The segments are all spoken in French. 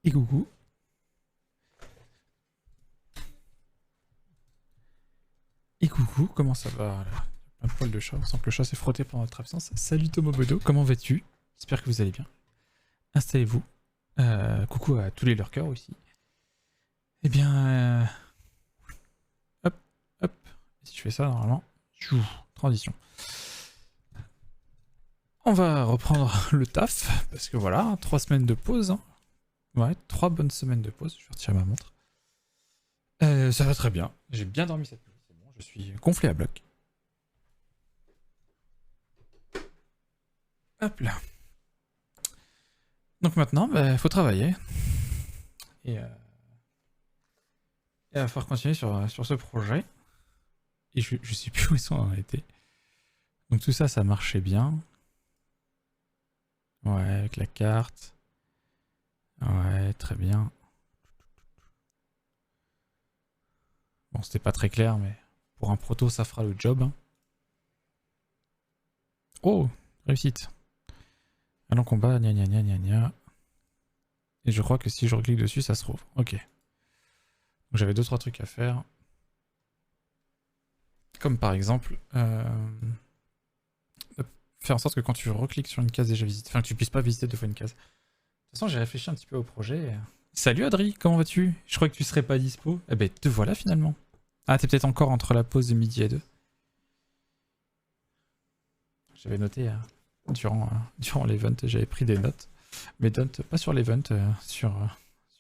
Et coucou. Et coucou, comment ça va là? Un poil de chat, on sent que le chat s'est frotté pendant notre absence. Salut Tomobodo, comment vas-tu? J'espère que vous allez bien. Installez-vous. Coucou à tous les lurkers aussi. Eh bien, hop, hop. Si je fais ça, normalement, transition. On va reprendre le taf, parce que voilà, 3 semaines de pause. Hein. Ouais, 3 bonnes semaines de pause. Je vais retirer ma montre. Ça va très bien. J'ai bien dormi cette nuit, c'est bon, je suis gonflé à bloc. Hop là. Donc maintenant, il faut travailler. Et il va falloir continuer sur ce projet. Et je sais plus où ils sont en réalité. Donc tout ça, ça marchait bien. Ouais, avec la carte. Ouais, très bien. Bon, c'était pas très clair, mais pour un proto, ça fera le job. Hein. Oh, réussite. Allons combat, gna gna gna gna gna. Et je crois que si je reclique dessus, ça se rouvre. Ok. Donc j'avais 2-3 trucs à faire. Comme par exemple, faire en sorte que quand tu recliques sur une case déjà visitée, enfin que tu puisses pas visiter 2 fois une case. De toute façon, j'ai réfléchi un petit peu au projet. Salut Adri, comment vas-tu? Je crois que tu serais pas dispo. Eh ben, te voilà finalement. Ah, t'es peut-être encore entre la pause de midi et 2. J'avais noté durant l'event, j'avais pris des notes. Mais notes, pas sur l'event, sur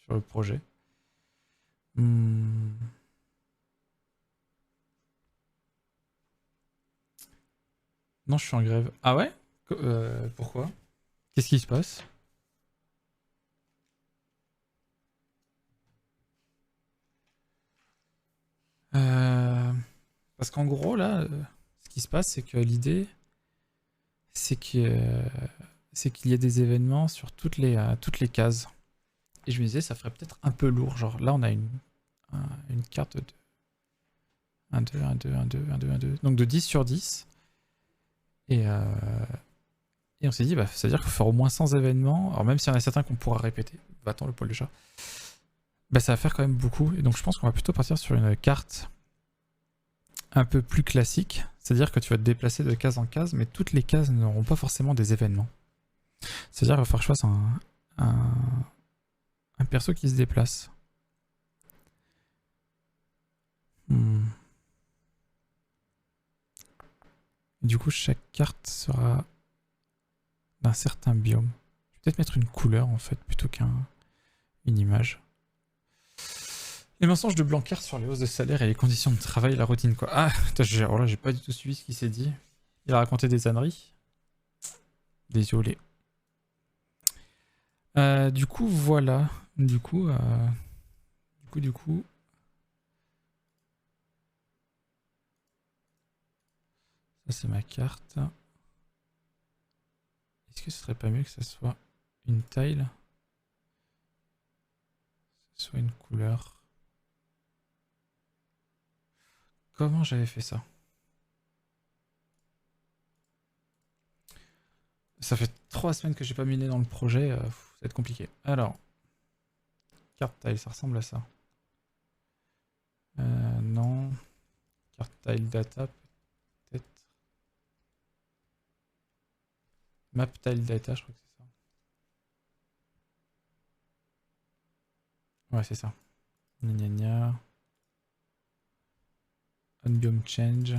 le projet. Hmm. Non, je suis en grève. Ah ouais? Pourquoi? Qu'est-ce qui se passe? Euh, Parce qu'en gros, là, ce qui se passe, c'est que l'idée, c'est que, c'est qu'il y a des événements sur toutes les cases. Et je me disais, ça ferait peut-être un peu lourd. Genre, là, on a une carte de 1, 2, 1, 2, 1, 2, 1, 2, 1, 2. Donc de 10 sur 10. Et, euh, et on s'est dit, bah, ça veut dire qu'il faut faire au moins 100 événements. Alors même s'il y en a certains qu'on pourra répéter. Va-t'en le poil de chat. Bah, ça va faire quand même beaucoup. Et donc je pense qu'on va plutôt partir sur une carte un peu plus classique. C'est-à-dire que tu vas te déplacer de case en case, mais toutes les cases n'auront pas forcément des événements. C'est-à-dire qu'il va falloir que je fasse un perso qui se déplace. Hmm. Du coup, chaque carte sera d'un certain biome. Je vais peut-être mettre une couleur en fait plutôt qu'une image. Les mensonges de Blanquer sur les hausses de salaire et les conditions de travail, la routine quoi. Ah, putain, alors là, j'ai pas du tout suivi ce qu'il s'est dit. Il a raconté des âneries. Désolé. Du coup, voilà. Du coup, du coup. Ça, c'est ma carte. Est-ce que ce serait pas mieux que ça soit une tile? Que ce soit une couleur. Comment j'avais fait ça? Ça fait 3 semaines que j'ai pas miné dans le projet. Ça va être compliqué. Alors, carte tile, ça ressemble à ça. Non. Carte tile data, peut-être. Map tile data, je crois que c'est ça. Ouais, c'est ça. Gna gna gna. Unbiome change.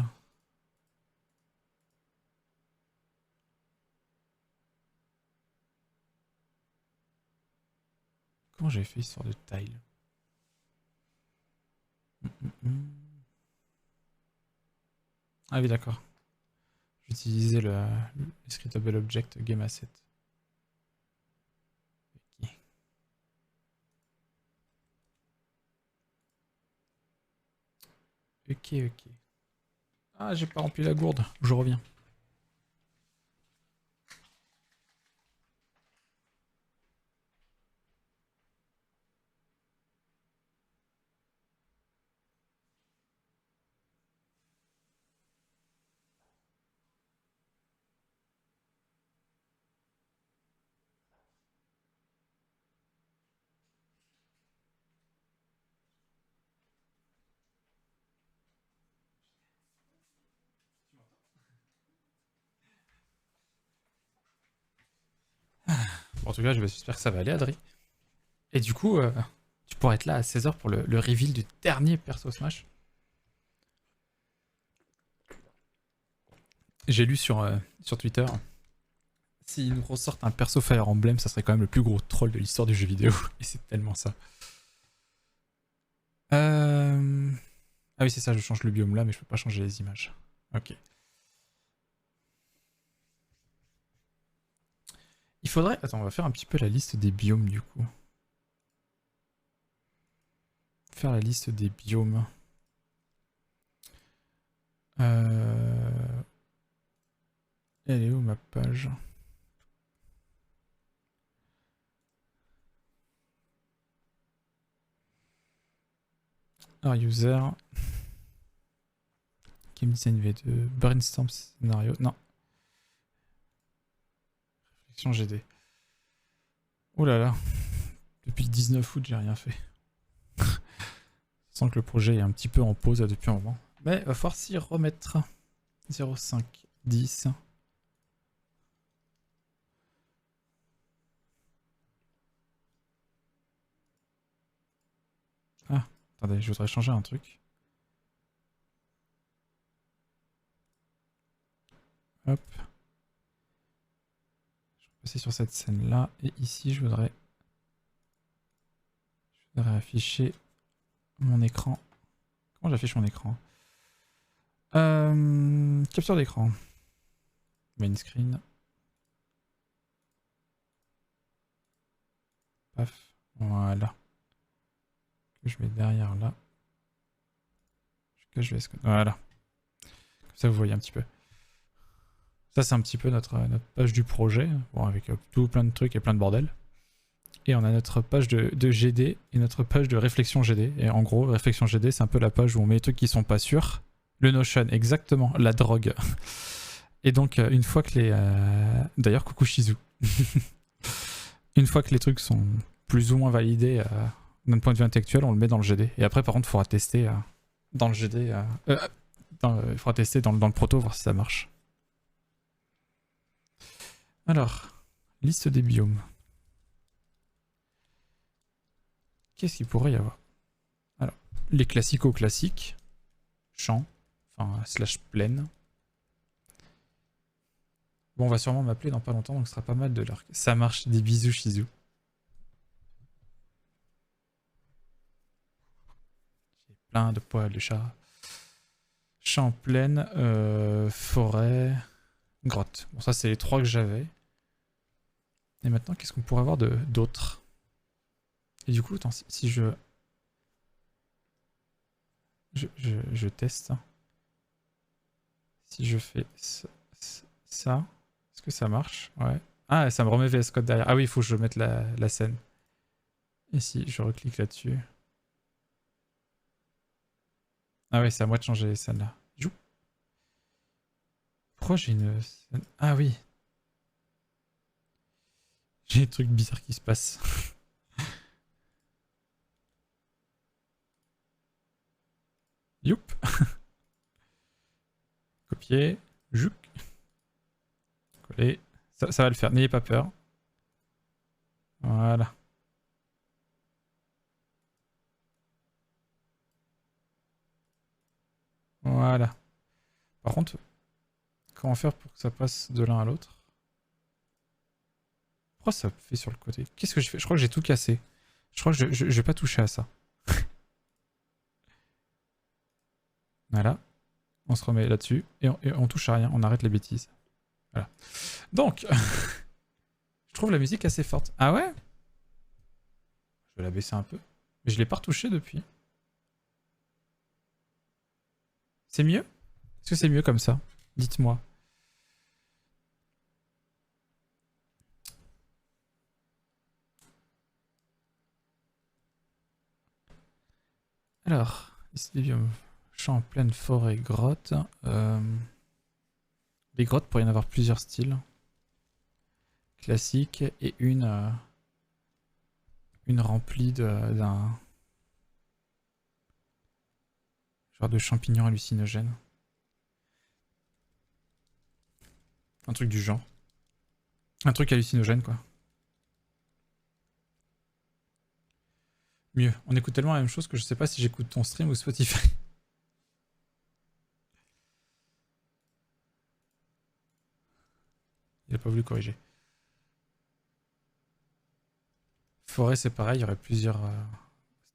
Comment j'avais fait histoire de tile? Ah oui, d'accord. J'utilisais le scriptable object game asset. Ok, ok. Ok. Ah, j'ai pas rempli la gourde. Je reviens. Bon, en tout cas, j'espère que ça va aller, Adri. Et du coup, tu pourras être là à 16h pour le reveal du dernier perso Smash. J'ai lu sur Twitter, s'ils nous ressortent un perso Fire Emblem, ça serait quand même le plus gros troll de l'histoire du jeu vidéo. Et c'est tellement ça. Ah oui, c'est ça, je change le biome là, mais je peux pas changer les images. Ok. Il faudrait... Attends, on va faire un petit peu la liste des biomes du coup. Faire la liste des biomes. Elle est où ma page? Alors, user. Game Design V2. Brainstorm scénario. Non. Réflexion GD. Oh là là. Depuis le 19 août, j'ai rien fait. Je sens que le projet est un petit peu en pause là, depuis un moment. Mais il va falloir s'y remettre. 05, 10. Ah, attendez, je voudrais changer un truc. Hop. Je vais passer sur cette scène là. Et ici, je voudrais afficher mon écran. Comment j'affiche mon écran? Capture d'écran. Main screen. Paf. Voilà. Que je mets derrière là. Que je vais... Voilà. Comme ça, vous voyez un petit peu. Ça, c'est un petit peu notre page du projet. Bon, avec tout plein de trucs et plein de bordel. Et on a notre page de GD et notre page de réflexion GD. Et en gros, réflexion GD, c'est un peu la page où on met les trucs qui sont pas sûrs. Le Notion, exactement. La drogue. Et donc, une fois que les... D'ailleurs, coucou Shizu. Une fois que les trucs sont plus ou moins validés d'un point de vue intellectuel, on le met dans le GD. Et après, par contre, il faudra tester dans le GD. Il faudra tester dans le proto, voir si ça marche. Alors, liste des biomes. Qu'est-ce qu'il pourrait y avoir? Alors, les classico-classiques. Champ, enfin, slash plaine. Bon, on va sûrement m'appeler dans pas longtemps, donc ce sera pas mal de l'arc. Ça marche, des bisous, Shizu. J'ai plein de poils de chat. Champ, plaine, forêt, grotte. Bon, ça, c'est les trois que j'avais. Et maintenant, qu'est-ce qu'on pourrait avoir d'autres? Et du coup, attends, si je teste. Si je fais ça, est-ce que ça marche? Ouais. Ah, ça me remet VS Code derrière. Ah oui, il faut que je mette la scène. Et si je reclique là-dessus. Ah ouais, c'est à moi de changer les scènes là. Jou. Pourquoi j'ai une scène? Ah oui. J'ai des trucs bizarres qui se passent. Youp. Copier. Jouk. Coller. Ça va le faire, n'ayez pas peur. Voilà. Voilà. Par contre, comment faire pour que ça passe de l'un à l'autre? Pourquoi ça fait sur le côté? Qu'est-ce que j'ai fait? Je crois que j'ai tout cassé. Je crois que je vais pas toucher à ça. Voilà. On se remet là-dessus et on touche à rien. On arrête les bêtises. Voilà. Donc, je trouve la musique assez forte. Ah ouais? Je vais la baisser un peu. Mais je l'ai pas retouché depuis. C'est mieux? Est-ce que c'est mieux comme ça? Dites-moi. Alors, ici, les biomes. Champ, plaine, forêt, grotte. Les grottes, pourrait y en avoir plusieurs styles. Classique et une remplie d'un genre de champignons hallucinogènes. Un truc du genre. Un truc hallucinogène, quoi. Mieux. On écoute tellement la même chose que je sais pas si j'écoute ton stream ou Spotify. Il a pas voulu corriger. Forêt, c'est pareil, il y aurait plusieurs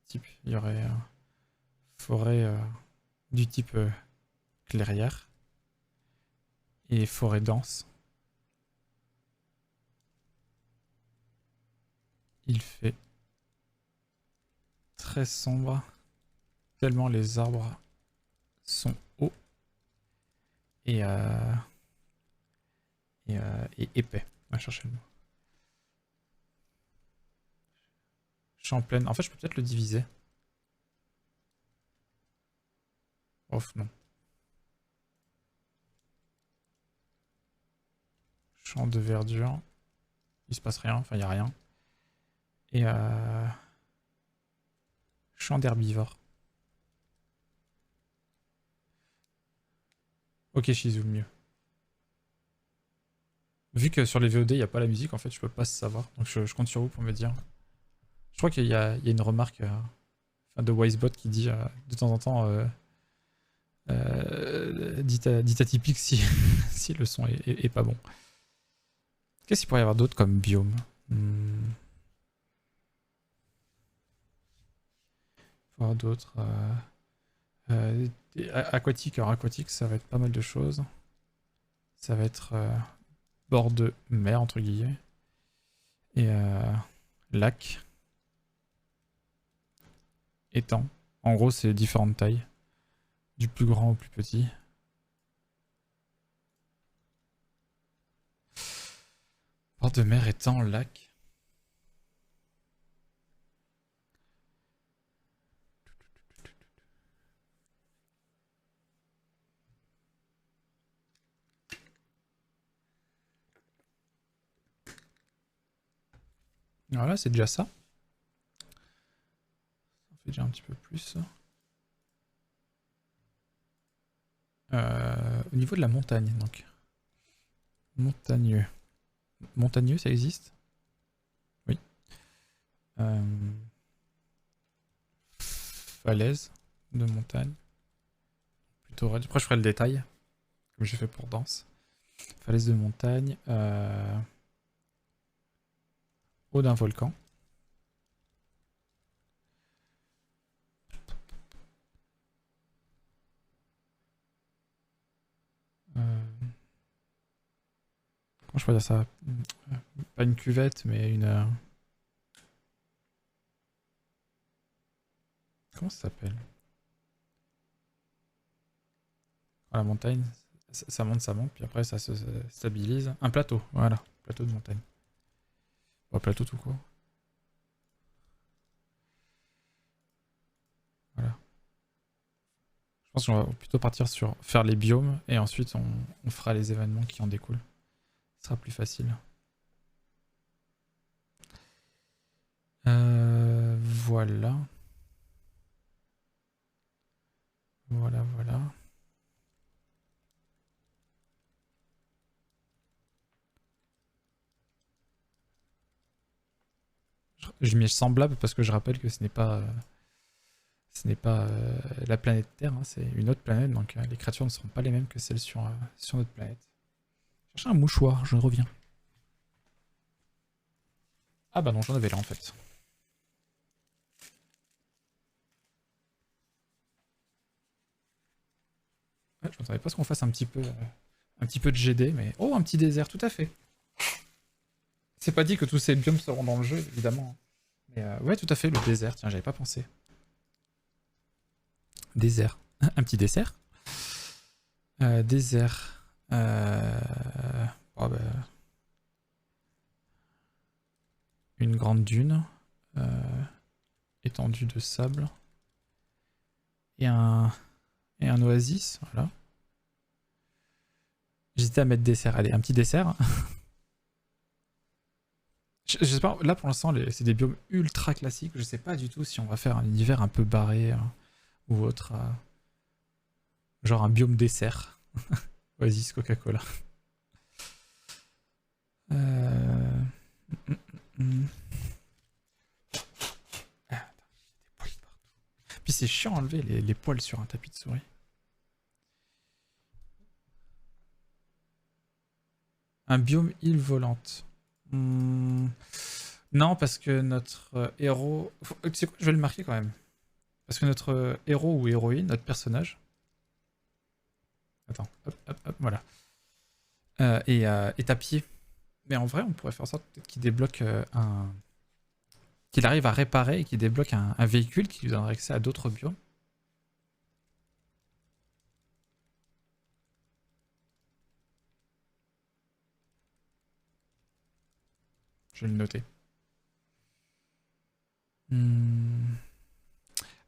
types. Il y aurait forêt du type clairière et forêt dense. Il fait très sombre, tellement les arbres sont hauts et, et épais. On va chercher le mot. Champ plein. En fait, je peux peut-être le diviser. Ouf, non. Champ de verdure. Il se passe rien, enfin, il n'y a rien. Et champ d'herbivore. Ok, Shizu, mieux. Vu que sur les VOD, il n'y a pas la musique, en fait, je peux pas savoir. Donc je compte sur vous pour me dire. Je crois qu'il y a une remarque de Wisebot qui dit de temps en temps dit atypique si, si le son est pas bon. Qu'est-ce qu'il pourrait y avoir d'autre comme biome Voir d'autres. Aquatique. Alors, aquatique, ça va être pas mal de choses. Ça va être bord de mer, entre guillemets. Et lac. Étang. En gros, c'est différentes tailles. Du plus grand au plus petit. Bord de mer, étang, lac. Voilà, c'est déjà ça. Ça fait déjà un petit peu plus. Au niveau de la montagne, donc. Montagneux. Montagneux, ça existe? Oui. Falaise de montagne. Plutôt raide. Après, je ferai le détail, comme j'ai fait pour danse. Falaise de montagne. Haut d'un volcan. Comment je peux dire ça? Pas une cuvette, mais une... Comment ça s'appelle? La montagne, ça monte, puis après ça se stabilise. Un plateau, voilà. Plateau de montagne. Bon, plateau tout court. Voilà. Je pense qu'on va plutôt partir sur faire les biomes, et ensuite on fera les événements qui en découlent. Ce sera plus facile. Voilà. Voilà. Je mets semblable parce que je rappelle que ce n'est pas la planète Terre, hein, c'est une autre planète, donc les créatures ne seront pas les mêmes que celles sur notre planète. Chercher un mouchoir, je reviens. Ah bah non, j'en avais là en fait. Ouais, je m'attendais pas à ce qu'on fasse un petit peu de GD, mais... Oh, un petit désert, tout à fait. C'est pas dit que tous ces biomes seront dans le jeu, évidemment. Mais ouais, tout à fait, le désert, tiens, j'avais pas pensé. Désert. Un petit dessert. Désert. Oh, bah... Une grande dune. Étendue de sable. Et un oasis, voilà. J'hésitais à mettre dessert. Allez, un petit dessert. Je sais pas, là pour l'instant, c'est des biomes ultra classiques. Je sais pas du tout si on va faire un univers un peu barré ou autre. Genre un biome dessert. Oasis Coca-Cola. Puis c'est chiant à enlever les poils sur un tapis de souris. Un biome île volante. Non, parce que notre héros... Tu sais quoi, je vais le marquer quand même. Parce que notre héros ou héroïne, notre personnage... Attends, hop, hop, hop, voilà. Est à pied. Mais en vrai, on pourrait faire en sorte peut-être qu'il débloque un... Qu'il arrive à réparer et qu'il débloque un véhicule qui lui donnerait accès à d'autres biomes. Je vais le noter.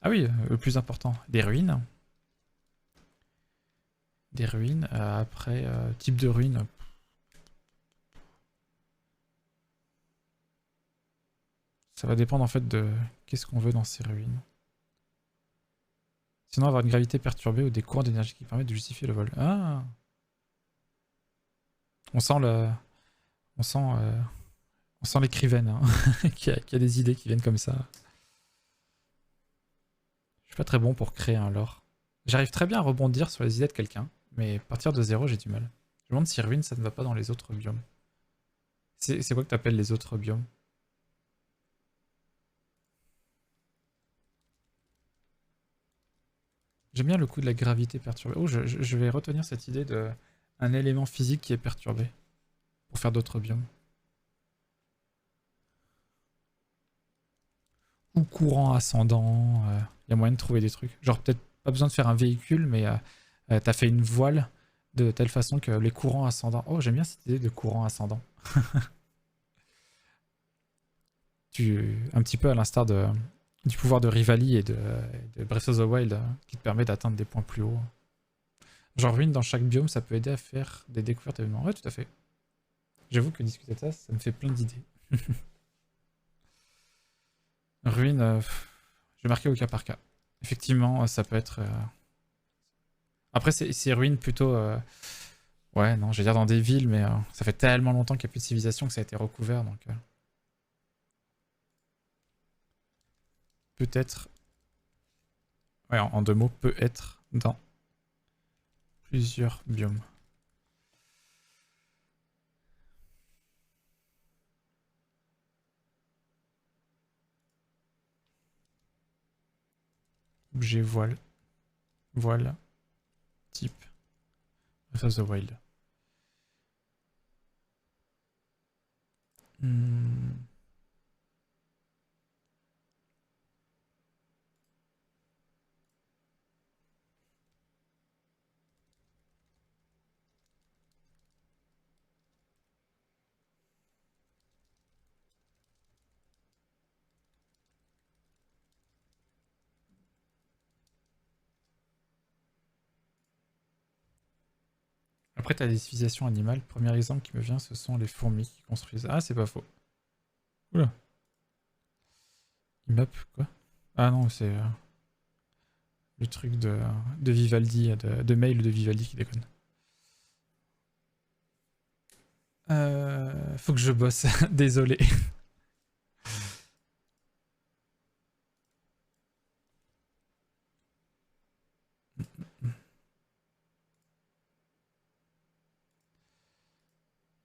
Ah oui, le plus important, des ruines. Des ruines. Après, type de ruine. Ça va dépendre en fait de qu'est-ce qu'on veut dans ces ruines. Sinon, avoir une gravité perturbée ou des courants d'énergie qui permettent de justifier le vol. Ah, on sent le, on sent, on sent l'écrivaine hein, qui a des idées qui viennent comme ça. Je suis pas très bon pour créer un lore. J'arrive très bien à rebondir sur les idées de quelqu'un, mais partir de zéro, j'ai du mal. Je me demande si ruine, ça ne va pas dans les autres biomes. C'est quoi que t'appelles les autres biomes? J'aime bien le coup de la gravité perturbée. Oh, je vais retenir cette idée de un élément physique qui est perturbé pour faire d'autres biomes. Ou courant ascendant. Il y a moyen de trouver des trucs. Genre peut-être pas besoin de faire un véhicule, mais t'as fait une voile de telle façon que les courants ascendants... Oh, j'aime bien cette idée de courant ascendant. Un petit peu à l'instar du pouvoir de Rivali et de Breath of the Wild qui te permet d'atteindre des points plus hauts. Genre ruine dans chaque biome, ça peut aider à faire des découvertes événements. Ouais, tout à fait. J'avoue que discuter de ça, ça me fait plein d'idées. Ruine, je vais marquer au cas par cas. Effectivement, ça peut être... Après, c'est ruine plutôt... Ouais, non, je vais dire dans des villes, mais ça fait tellement longtemps qu'il n'y a plus de civilisation que ça a été recouvert, donc... Peut-être... Ouais, en deux mots, peut être dans plusieurs biomes. Objet voile. Voile. Type. Breath of the Wild. Après, t'as des civilisations animales. Premier exemple qui me vient, ce sont les fourmis qui construisent. Ah, c'est pas faux. Oula. Immap, quoi? Ah non, c'est le truc de Vivaldi, mail de Vivaldi qui déconne. Faut que je bosse, désolé.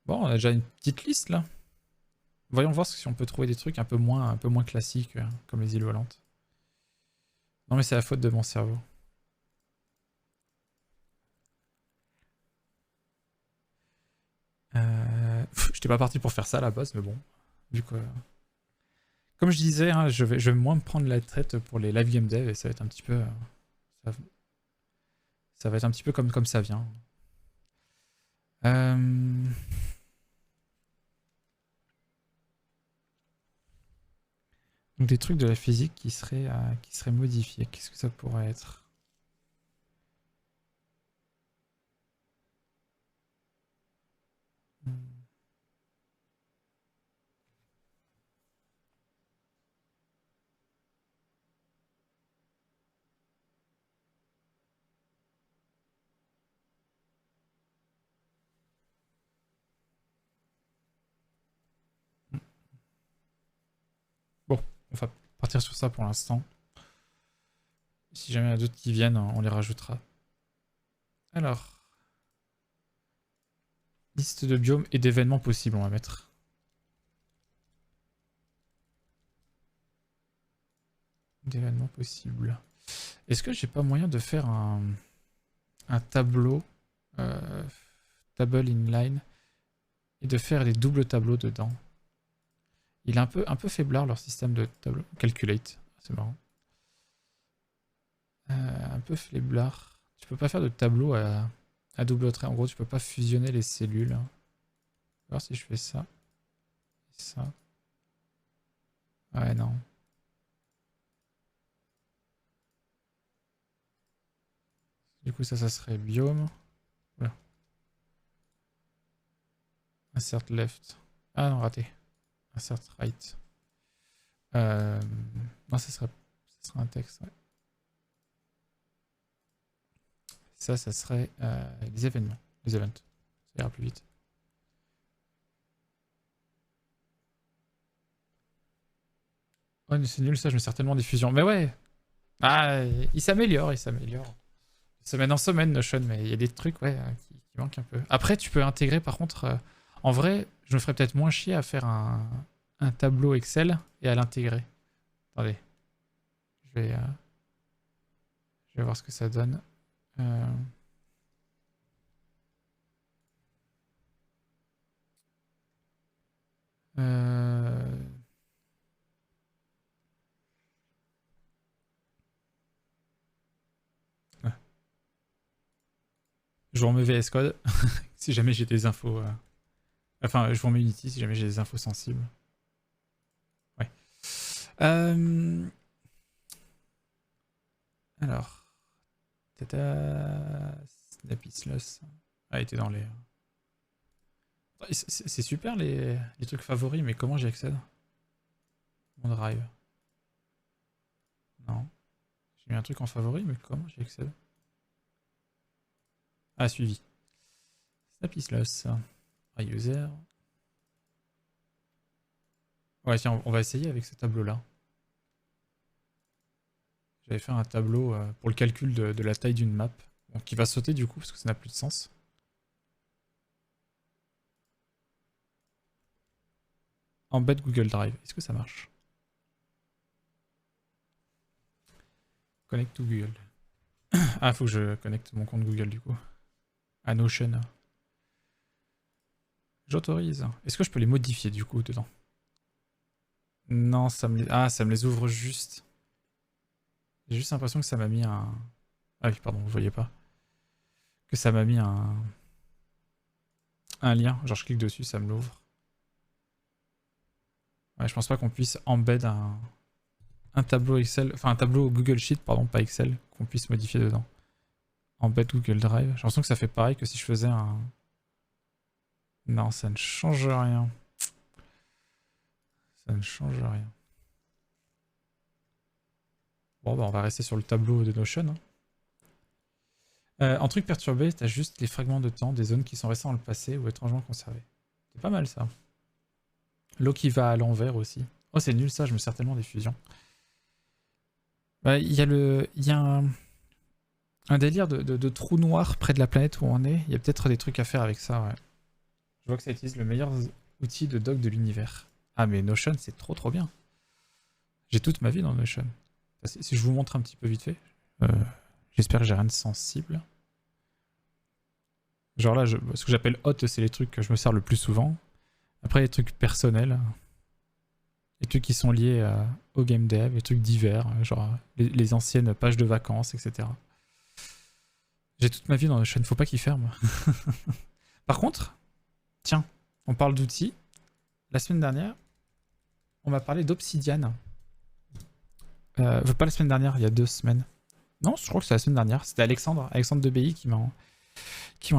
Bon, on a déjà une petite liste là. Voyons voir si on peut trouver des trucs un peu moins classiques, comme les îles volantes. Non mais c'est la faute de mon cerveau. J'étais pas parti pour faire ça à la base, mais bon. Du coup, comme je disais, hein, je vais moins me prendre la tête pour les live game dev et ça va être un petit peu... ça, ça va être un petit peu comme ça vient. Donc des trucs de la physique qui seraient modifiés. Qu'est-ce que ça pourrait être? Bon, on va partir sur ça pour l'instant. Si jamais il y en a d'autres qui viennent, on les rajoutera. Alors, liste de biomes et d'événements possibles, on va mettre. D'événements possibles. Est-ce que j'ai pas moyen de faire un tableau, table inline, et de faire les doubles tableaux dedans? Il est un peu faiblard leur système de tableau. Calculate, c'est marrant. Un peu faiblard. Tu peux pas faire de tableau à double trait. En gros, tu peux pas fusionner les cellules. On va voir si je fais ça. Et ça. Ouais, non. Du coup, ça serait biome. Voilà. Insert left. Ah non, raté. Insert right. Non, ça serait un texte. Ouais. Ça serait les événements. Les events. Ça ira plus vite. Oh, c'est nul ça, je me sers tellement des fusions. Mais ouais. Ah, il s'améliore, il s'améliore. Semaine en semaine, Notion, mais il y a des trucs ouais, qui manquent un peu. Après, tu peux intégrer, par contre, en vrai, je me ferais peut-être moins chier à faire un tableau Excel et à l'intégrer. Attendez, je vais, je vais voir ce que ça donne. Euh, euh, Je vous remets VS Code si jamais j'ai des infos. Enfin, je vous remets Unity si jamais j'ai des infos sensibles. Ouais. Alors. Tata. Snapislos. Ah, il était dans les. C'est super les trucs favoris, mais comment j'y accède? Mon drive. Non. J'ai mis un truc en favori, mais comment j'y accède? Ah, suivi. Snapislos. User. Ouais, tiens, on va essayer avec ce tableau-là. J'avais fait un tableau pour le calcul de la taille d'une map. Donc qui va sauter du coup, parce que ça n'a plus de sens. Embed Google Drive. Est-ce que ça marche? Connect to Google. Ah, faut que je connecte mon compte Google du coup. À Notion. J'autorise. Est-ce que je peux les modifier du coup dedans? Non, ça me les... Ah, ça me les ouvre juste. J'ai juste l'impression que ça m'a mis un... Ah oui, pardon, vous voyez pas. Que ça m'a mis un lien. Genre je clique dessus, ça me l'ouvre. Ouais, je pense pas qu'on puisse embed un tableau Excel, enfin un tableau Google Sheet, pardon, pas Excel, qu'on puisse modifier dedans. Embed Google Drive. J'ai l'impression que ça fait pareil que si je faisais un... Non, ça ne change rien. Ça ne change rien. Bon, bah on va rester sur le tableau de Notion. En truc perturbé, t'as juste les fragments de temps des zones qui sont restées dans le passé ou étrangement conservées. C'est pas mal ça. L'eau qui va à l'envers aussi. Oh, c'est nul ça, je me sers tellement des fusions. Bah, il y a un délire de trou noir près de la planète où on est. Il y a peut-être des trucs à faire avec ça, ouais. Je vois que ça utilise le meilleur outil de doc de l'univers. Ah, mais Notion, c'est trop bien. J'ai toute ma vie dans Notion. Si je vous montre un petit peu vite fait, j'espère que j'ai rien de sensible. Genre là, ce que j'appelle hot, c'est les trucs que je me sers le plus souvent. Après, les trucs personnels, les trucs qui sont liés au game dev, les trucs divers, genre les anciennes pages de vacances, etc. J'ai toute ma vie dans Notion, faut pas qu'il ferme. Par contre, tiens, on parle d'outils. La semaine dernière, on m'a parlé d'Obsidian. Pas la semaine dernière, il y a 2 semaines. Non, je crois que c'est la semaine dernière. C'était Alexandre de BI qui m'en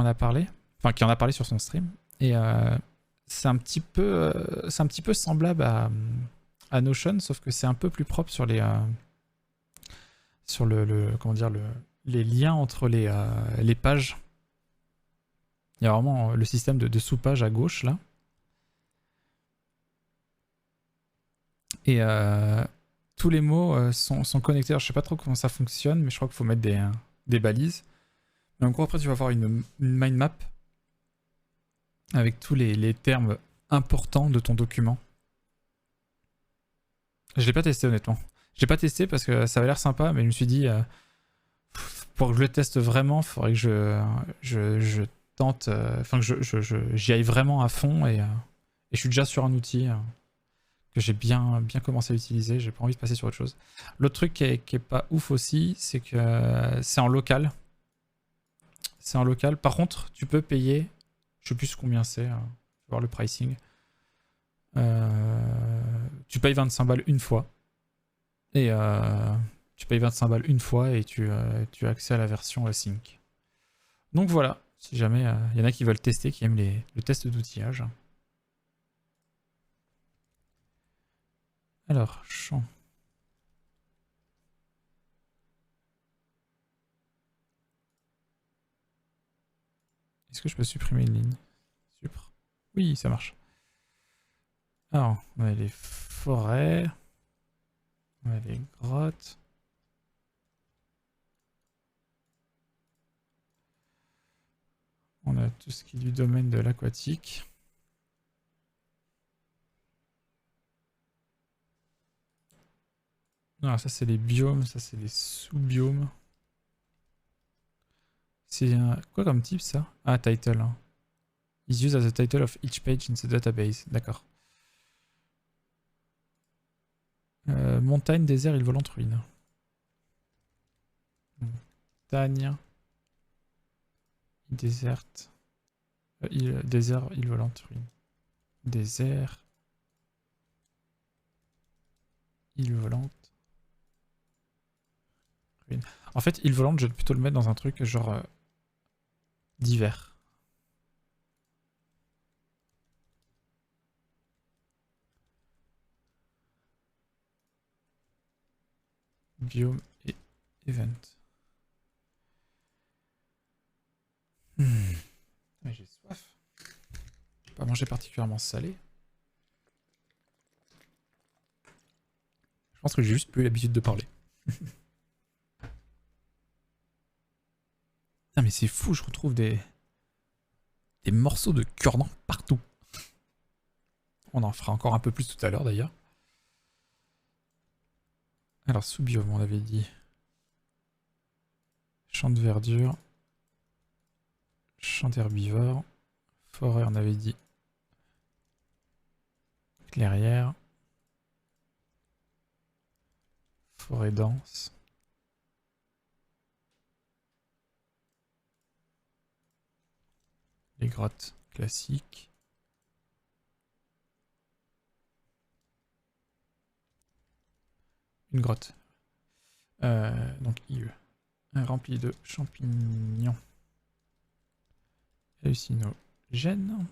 a parlé. Enfin, qui en a parlé sur son stream. Et c'est un petit peu semblable à Notion, sauf que c'est un peu plus propre sur les sur comment dire les liens entre les pages. Il y a vraiment le système de sous-page à gauche là. Et tous les mots sont connectés. Alors, je sais pas trop comment ça fonctionne, mais je crois qu'il faut mettre des balises. Mais en gros, après, tu vas avoir une mind map avec tous les termes importants de ton document. Je l'ai pas testé, honnêtement. Je l'ai pas testé parce que ça avait l'air sympa, mais je me suis dit, pour que je le teste vraiment, il faudrait que je tente, enfin que j'y aille vraiment à fond et je suis déjà sur un outil que j'ai bien commencé à utiliser. J'ai pas envie de passer sur autre chose. L'autre truc qui est pas ouf aussi, c'est que c'est en local. C'est en local. Par contre, tu peux payer, je sais plus combien c'est, je vais voir le pricing. Tu payes 25 balles une fois. Et tu payes 25 balles une fois et tu as accès à la version sync. Donc voilà, si jamais il y en a qui veulent tester, qui aiment le test d'outillage. Alors, champ. Est-ce que je peux supprimer une ligne? Super. Oui, ça marche. Alors, on a les forêts. On a les grottes. On a tout ce qui est du domaine de l'aquatique. Non, ça c'est les biomes, ça c'est les sous-biomes. C'est quoi comme type ça? Ah, title. Hein. Is used as a title of each page in the database. D'accord. Montagne, désert, île volante, ruine. Montagne. Île déserte. Désert, île volante, ruine. Désert. Île volante. Ruine. En fait, île volante, je vais plutôt le mettre dans un truc genre d'hiver. Biome et event. J'ai soif. Je vais pas manger particulièrement salé. Je pense que j'ai juste plus l'habitude de parler. Putain, mais c'est fou, je retrouve des morceaux de cure-dent partout. On en fera encore un peu plus tout à l'heure d'ailleurs. Alors, sous-biome, on avait dit. Champ de verdure. Champ d'herbivore. Forêt, on avait dit. Clairière. Forêt dense. Les grottes classiques. Une grotte. Donc IE. Rempli de champignons hallucinogènes.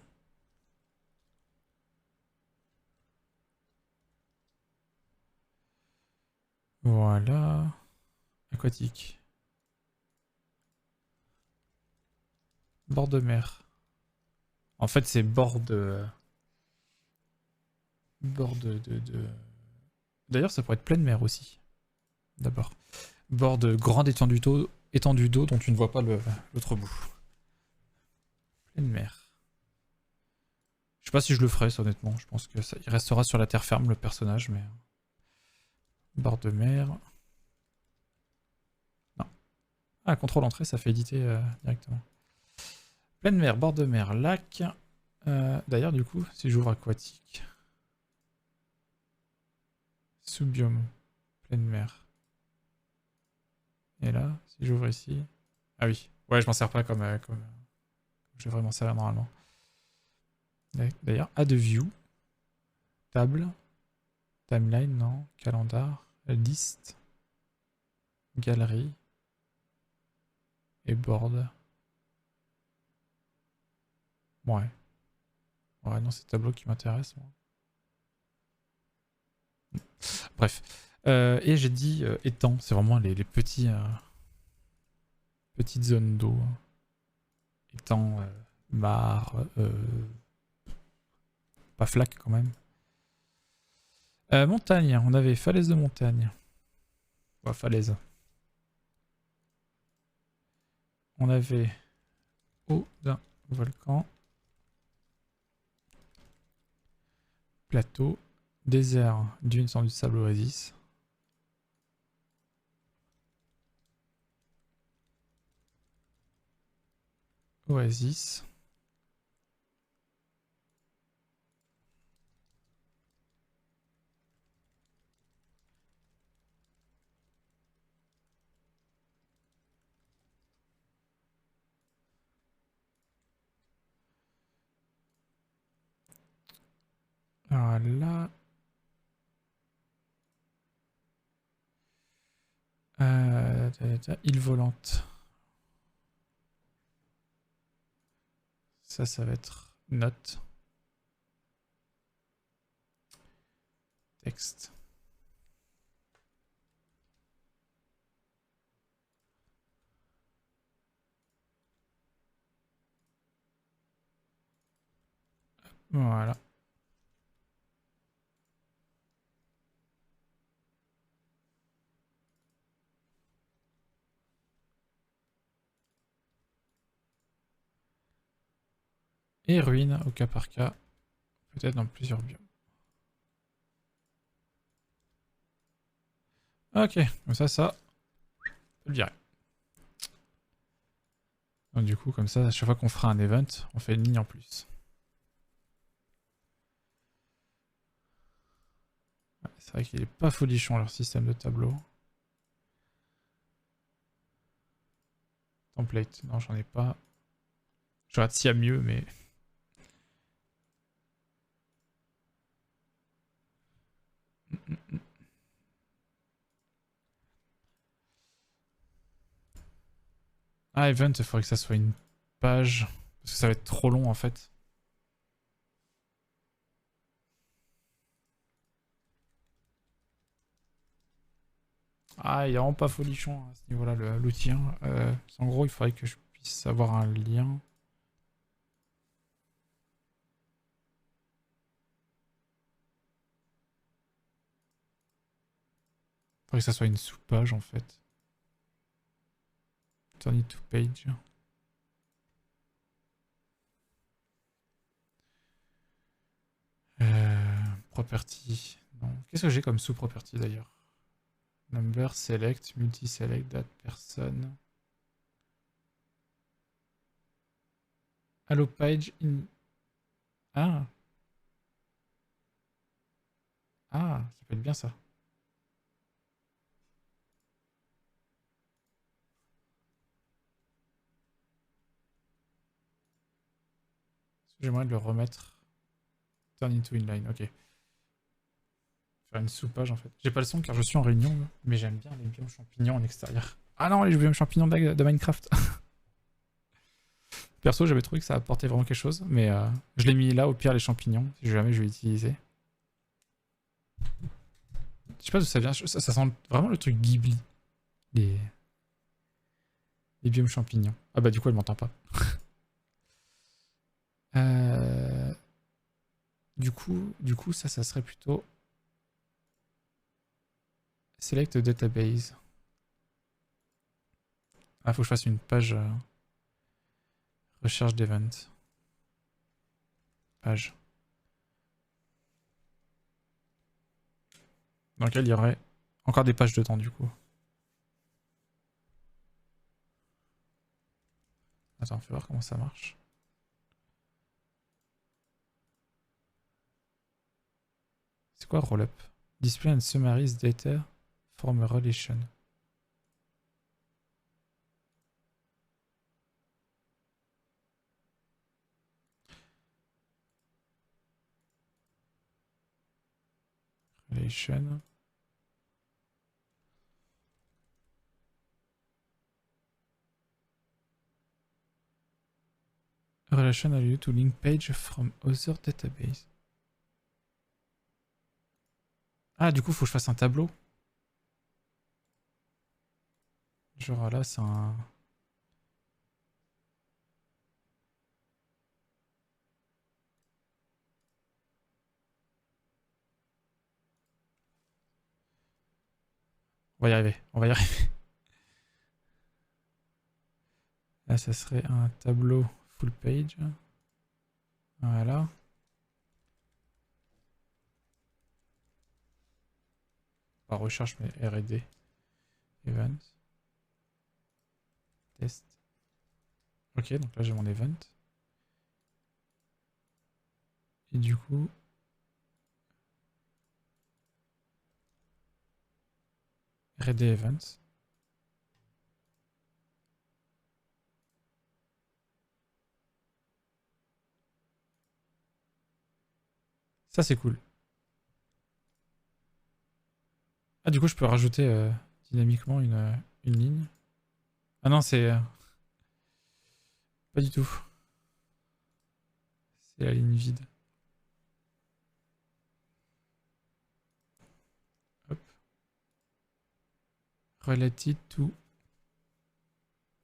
Voilà. Aquatique. Bord de mer. En fait, c'est bord de... Bord de... D'ailleurs, ça pourrait être pleine mer aussi. D'abord. Bord de grande étendue d'eau dont tu ne vois pas l'autre bout. Pleine mer. Je sais pas si je le ferai, ça, honnêtement. Je pense que ça, il restera sur la terre ferme, le personnage, mais... Bord de mer. Non. Ah, contrôle entrée, ça fait éditer directement. Pleine mer, bord de mer, lac. D'ailleurs, du coup, si j'ouvre aquatique. Sous-biome. Pleine mer. Et là, si j'ouvre ici... Ah oui. Ouais, je m'en sers pas comme je vais vraiment servir normalement. D'ailleurs, add view. Table. Timeline, non. Calendar. Liste. Galerie. Et board. Ouais. Ouais, non, c'est le tableau qui m'intéresse, moi. Bref. Et j'ai dit étang. C'est vraiment les petits... petites zones d'eau. Étang, mare... pas flaque, quand même. Montagne, on avait falaise de montagne. Ouais, falaise. On avait haut d'un volcan. Plateau. Désert, dune sans du sable oasis. Oasis. Alors là... île volante. Ça va être note. Texte. Voilà. Et ruine au cas par cas. Peut-être dans plusieurs biomes. Ok, comme ça, on peut le virer. Donc du coup, comme ça, à chaque fois qu'on fera un event, on fait une ligne en plus. Ouais, c'est vrai qu'il est pas folichon leur système de tableau. Template, non j'en ai pas. Je regarde s'il y a mieux, mais... Ah, event, il faudrait que ça soit une page. Parce que ça va être trop long en fait. Ah, il est vraiment pas folichon à ce niveau-là, l'outil. Hein. En gros, il faudrait que je puisse avoir un lien. Il faudrait que ça soit une sous-page en fait. Turn it to page. Property. Non. Qu'est-ce que j'ai comme sous-property d'ailleurs? Number, select, multi-select, date, person. Allo page in... Ah. Ah, ça peut être bien ça. J'aimerais le remettre. Turn into inline, ok. Faire une sous-page en fait. J'ai pas le son car je suis en réunion, mais j'aime bien les biomes champignons en extérieur. Ah non, les biomes champignons de Minecraft. Perso, j'avais trouvé que ça apportait vraiment quelque chose, mais je l'ai mis là, au pire, les champignons, si jamais je vais utiliser. Je sais pas d'où ça vient, ça sent vraiment le truc Ghibli. Les, les biomes champignons. Ah bah du coup, elle m'entend pas. euh... Du coup, ça serait plutôt Select Database. Ah, faut que je fasse une page recherche d'event. Page. Dans laquelle il y aurait encore des pages dedans, du coup. Attends, fais voir comment ça marche. C'est quoi rollup? Display and summarize data from a relation. Relation. Relation allow you to link page from other database. Ah, du coup, faut que je fasse un tableau. Genre là, c'est un... On va y arriver, on va y arriver. Là, ça serait un tableau full page. Voilà. Pas recherche, mais R&D. Event. Test. Ok, donc là j'ai mon event. Et du coup... R&D event. Ça c'est cool. Ah du coup je peux rajouter dynamiquement une ligne. Ah non c'est... pas du tout. C'est la ligne vide. Hop. Related to...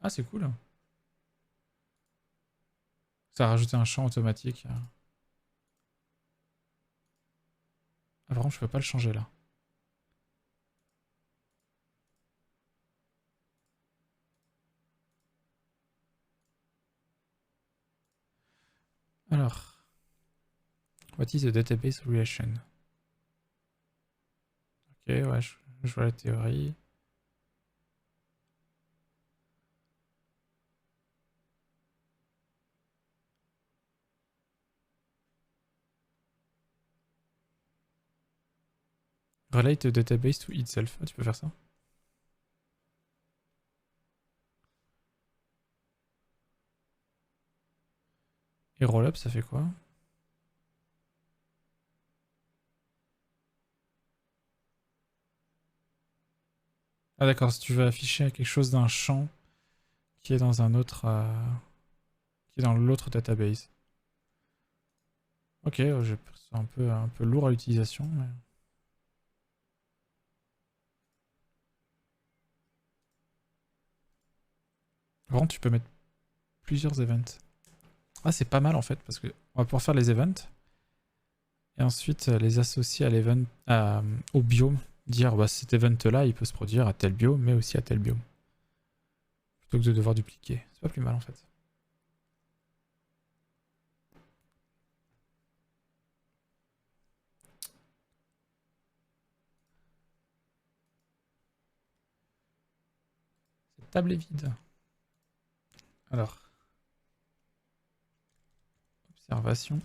Ah c'est cool. Ça a rajouté un champ automatique. Ah par contre je peux pas le changer là. Alors... What is the database relation? Ok, ouais, je vois la théorie. Relate the database to itself. Ah, tu peux faire ça. Et rollup, ça fait quoi? Ah d'accord, si tu veux afficher quelque chose d'un champ qui est dans un autre... qui est dans l'autre database. Ok, c'est un peu lourd à l'utilisation. Mais... Par contre, tu peux mettre plusieurs events. Ah, c'est pas mal en fait, parce que on va pouvoir faire les events et ensuite les associer à l'event, au biome. Dire, bah, cet event-là, il peut se produire à tel biome, mais aussi à tel biome. Plutôt que de devoir dupliquer. C'est pas plus mal en fait. Cette table est vide. Alors, observation.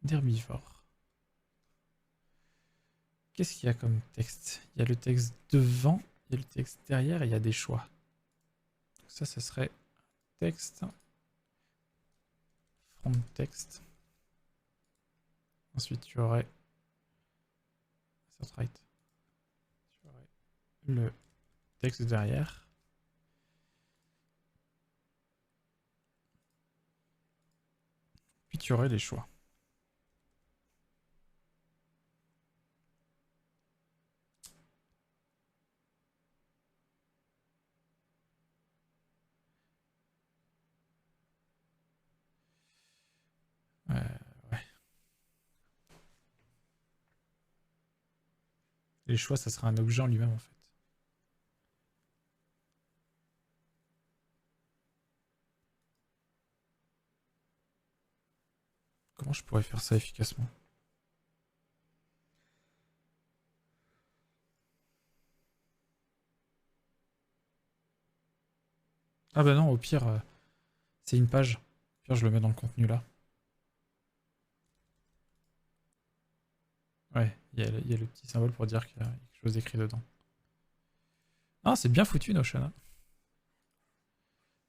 D'herbivore. Qu'est-ce qu'il y a comme texte? Il y a le texte devant, il y a le texte derrière et il y a des choix. Donc ça serait texte, front text. Ensuite, tu aurais right. Tu aurais le texte derrière. Puis tu aurais les choix. Ouais. Les choix, ça sera un objet en lui-même en fait. Comment je pourrais faire ça efficacement? Ah bah non, au pire, c'est une page. Au pire, je le mets dans le contenu là. Ouais, il y a le petit symbole pour dire qu'il y a quelque chose d'écrit dedans. Ah, c'est bien foutu Notion. Hein.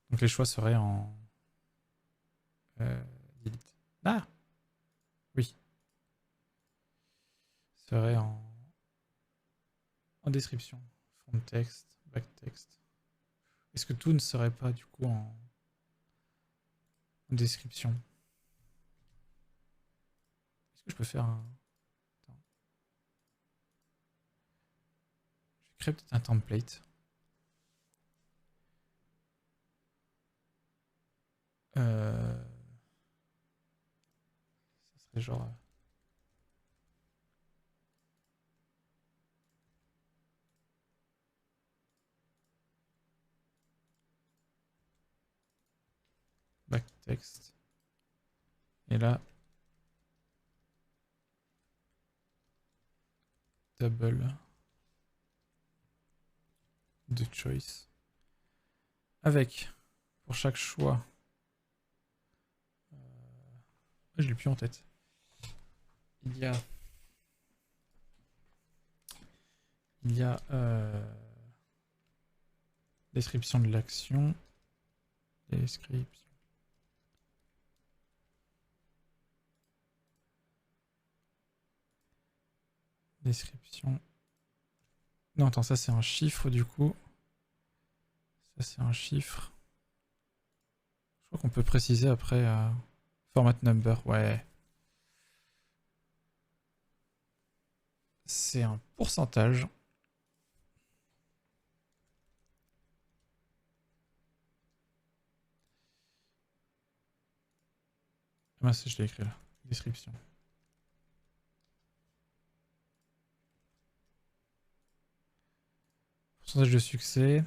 Donc les choix seraient en... delete. Ah oui. Serait en description. Front text, back text. Est-ce que tout ne serait pas du coup en description? Est-ce que je peux faire un... Attends. Je vais créer peut-être un template. Ça C'est genre... backtext. Et là... double de choice. Avec, pour chaque choix... je l'ai plus en tête. Il y a... description de l'action. Description. Description. Non, attends, ça c'est un chiffre du coup. Ça c'est un chiffre. Je crois qu'on peut préciser après format number. Ouais. C'est un pourcentage. Ah, je l'ai écrit là. Description. Pourcentage de succès.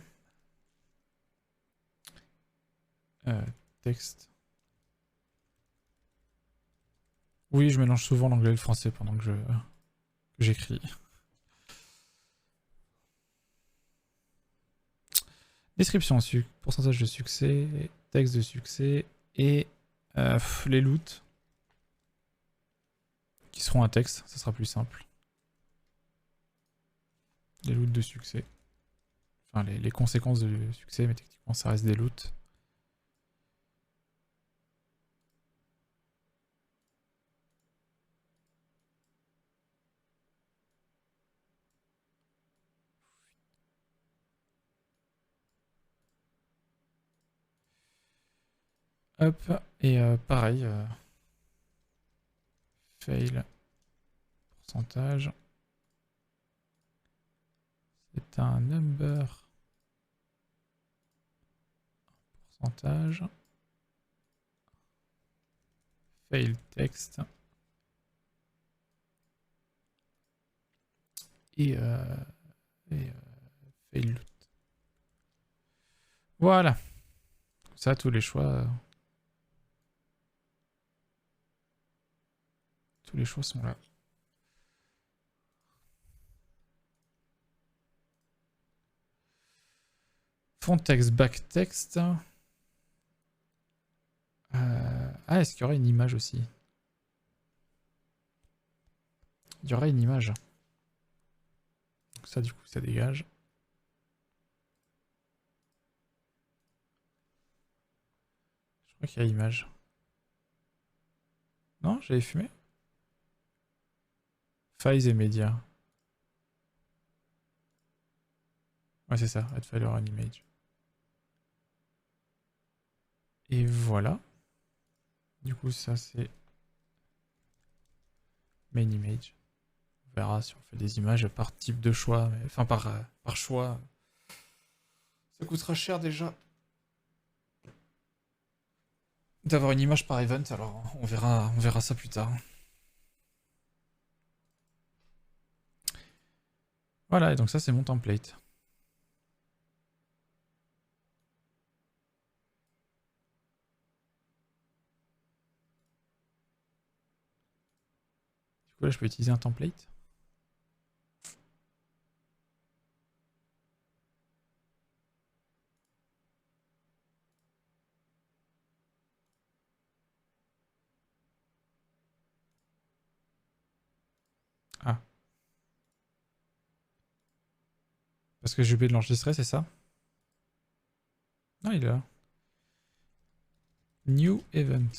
Texte. Oui, je mélange souvent l'anglais et le français pendant que j'écris. Description, pourcentage de succès, texte de succès et les loots qui seront un texte, ça sera plus simple. Les loots de succès. Enfin, les conséquences de succès, mais techniquement ça reste des loots. Hop, et pareil, fail, pourcentage, c'est un number, pourcentage, fail text, et fail loot. Voilà, ça tous les choix... tous les choix sont là. Font texte, back text. Ah, est-ce qu'il y aurait une image aussi? Il y aura une image. Donc ça, du coup, ça dégage. Je crois qu'il y a image. Non, j'avais fumé. Files et médias. Ouais, c'est ça. Add file or an image. Et voilà. Du coup, ça, c'est main image. On verra si on fait des images par type de choix. Mais... enfin, par choix. Ça coûtera cher déjà. D'avoir une image par event, alors on verra ça plus tard. Voilà, et donc ça, c'est mon template. Du coup, là, je peux utiliser un template. Ah. Parce que j'ai oublié de l'enregistrer, c'est ça? Non, il est là. New event.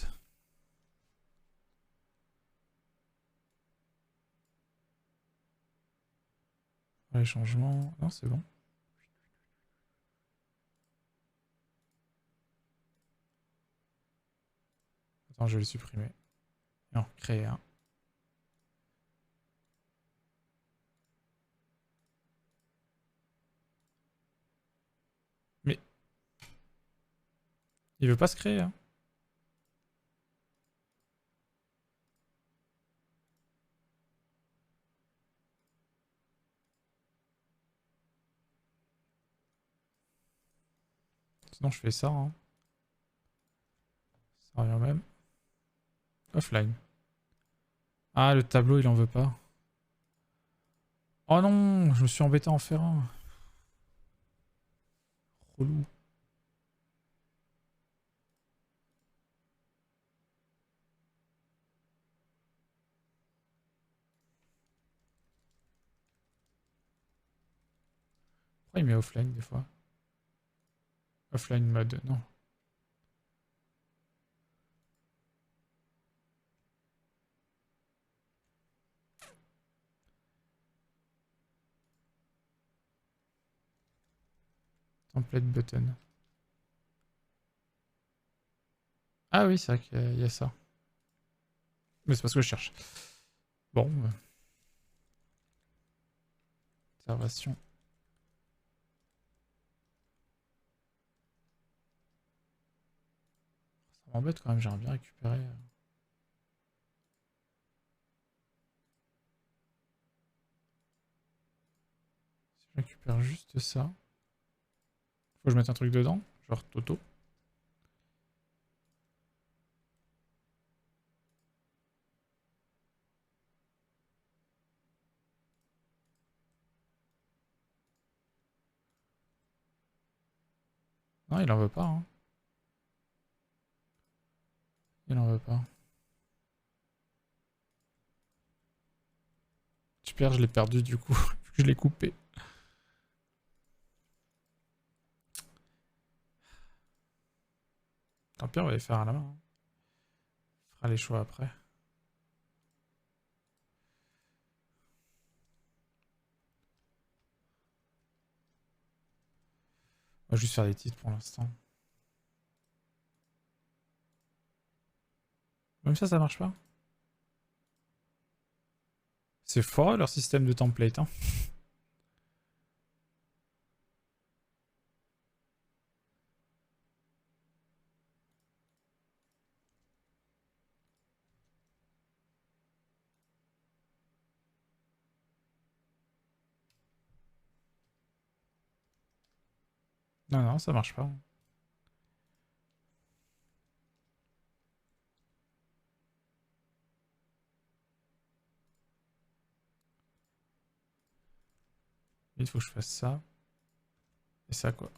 Les changements... non, c'est bon. Attends, je vais le supprimer. Non, créer un. Mais... il veut pas se créer, hein. Sinon, je fais ça. Hein. Ça revient même. Offline. Ah, le tableau, il en veut pas. Oh non, je me suis embêté à en faire un. Relou. Pourquoi il met offline des fois? Offline mode, non. Template button. Ah oui, c'est vrai qu'il y a ça. Mais c'est pas ce que je cherche. Bon. Observation. Ça m'embête quand même, j'aimerais bien récupérer. Si je récupère juste ça. Faut que je mette un truc dedans, genre Toto. Non, il en veut pas. Hein. Il en veut pas. Super, je l'ai perdu du coup, vu que je l'ai coupé. Tant pis, on va les faire à la main. Hein. On fera les choix après. On va juste faire des titres pour l'instant. Même ça marche pas. C'est fort leur système de template. Hein. Non, non, ça marche pas. Il faut que je fasse ça. Et ça, quoi.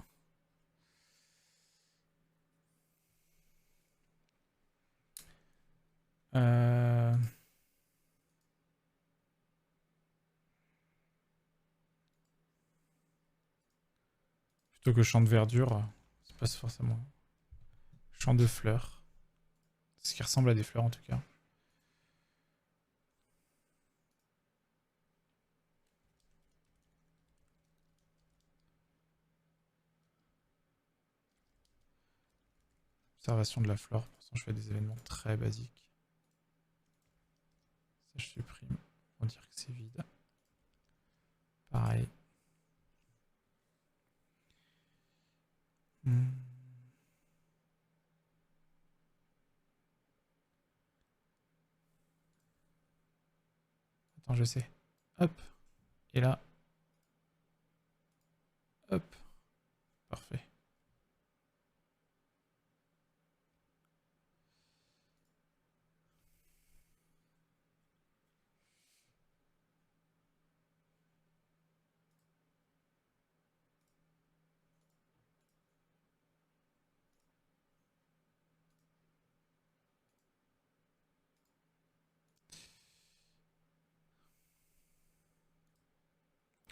Euh... Plutôt que champ de verdure, c'est pas forcément. Champ de fleurs. Ce qui ressemble à des fleurs en tout cas. Observation de la flore. Pour l'instant, je fais des événements très basiques. Ça, je supprime. Pour dire que c'est vide. Pareil. Hmm. Attends, je sais. Hop. Et là. Hop. Parfait.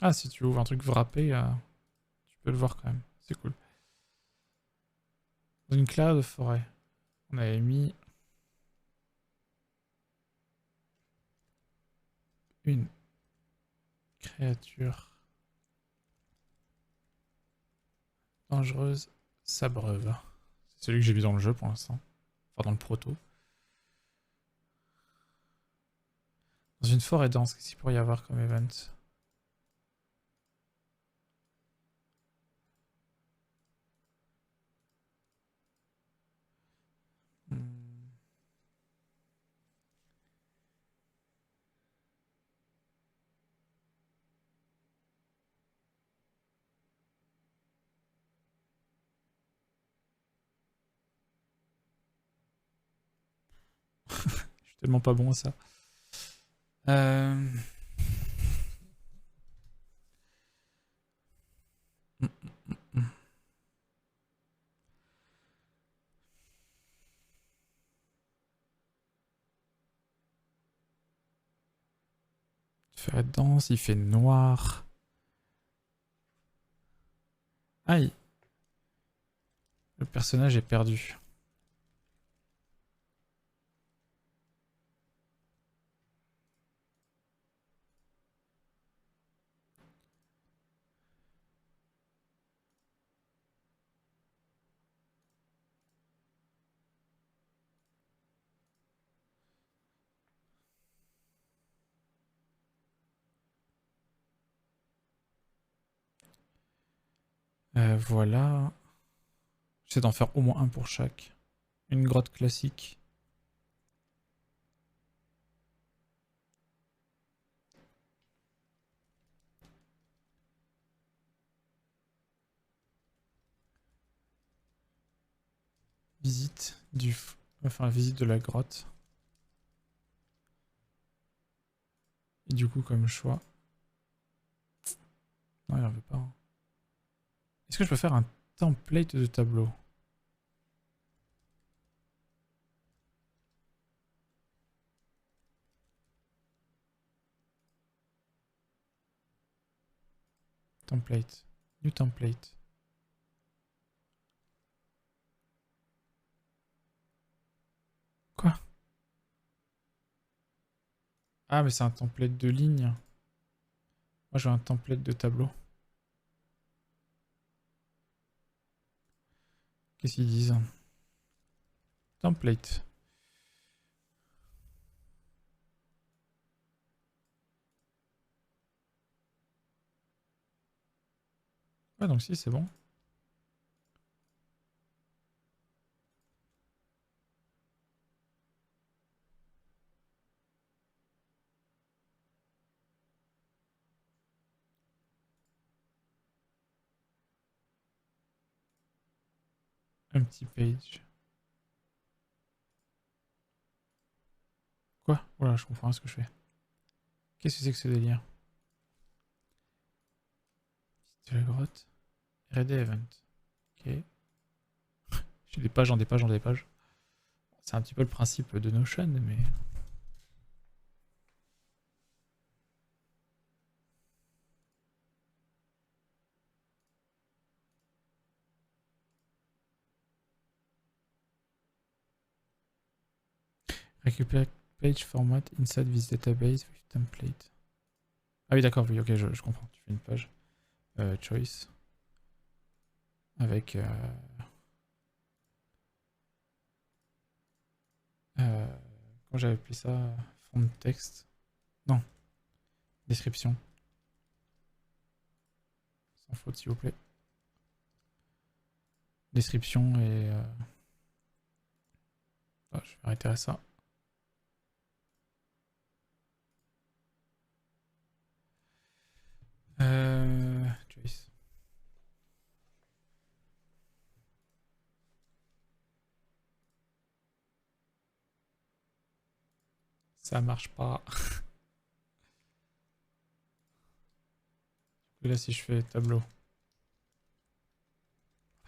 Ah, si tu ouvres un truc wrappé, tu peux le voir quand même. C'est cool. Dans une claire de forêt. On avait mis une créature dangereuse s'abreuve. C'est celui que j'ai vu dans le jeu pour l'instant. Enfin, dans le proto. Dans une forêt dense, qu'est-ce qu'il pourrait y avoir comme event? Hmm. tellement pas bon à ça. Euh... Faire dense, il fait noir. Aïe. Le personnage est perdu. Voilà. J'essaie d'en faire au moins un pour chaque. Une grotte classique. Visite du... Enfin, visite de la grotte. Et du coup, comme choix... Non, il en veut pas. Hein. Est-ce que je peux faire un template de tableau? Template. New template. Quoi? Ah, mais c'est un template de ligne. Moi, je veux un template de tableau. Qu'est-ce qu'ils disent? Template. Ouais, donc si, c'est bon. Un petit page. Quoi? Voilà, je comprends rien ce que je fais. Qu'est-ce que c'est que ce délire? De la grotte. Ready event. Ok. J'ai des pages en des pages en des pages. C'est un petit peu le principe de Notion, mais... Récupérer page format inside this database with template. Ah oui, d'accord, oui, ok, je comprends. Tu fais une page. Choice. Avec... comment j'avais appelé ça? Fond de texte. Non. Description. Sans faute, s'il vous plaît. Description et... Oh, je vais arrêter à ça. Choice. Ça marche pas. Et là, si je fais tableau.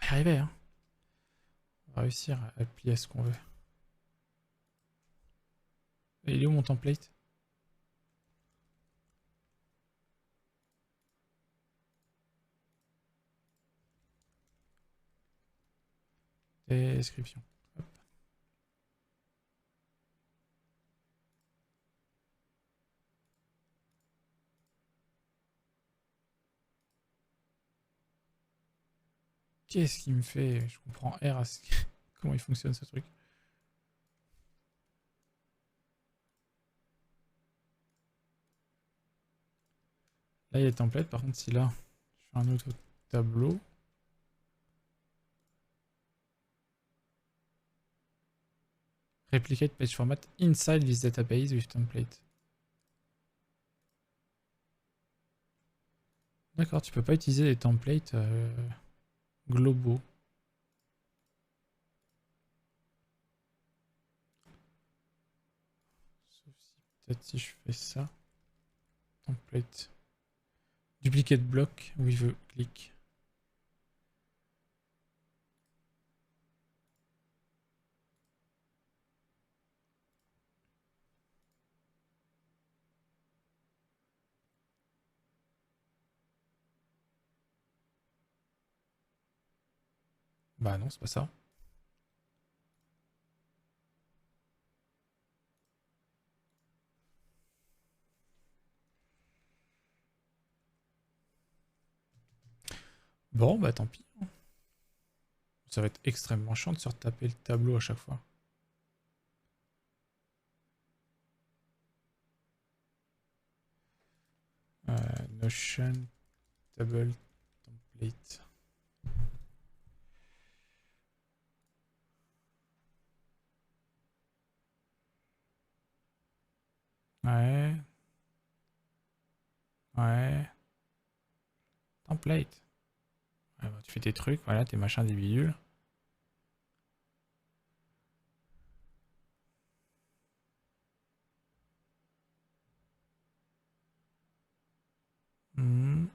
On va y arriver, hein. On va réussir à plier à ce qu'on veut. Et il est où mon template? Description. Hop. Qu'est-ce qu'il me fait? Je comprends R à ce... Comment il fonctionne ce truc? Là, il y a le template. Par contre, si là, je fais un autre tableau. Replicate page format inside this database with template. D'accord, tu peux pas utiliser des templates globaux. Peut-être si je fais ça. Template. Duplicate block with a click. Bah non, c'est pas ça. Bon, bah tant pis. Ça va être extrêmement chiant de se retaper le tableau à chaque fois. Notion, table, template. Ouais. Ouais. Template. Ouais, bah, tu fais tes trucs, voilà, tes machins, des bidules. Hmm.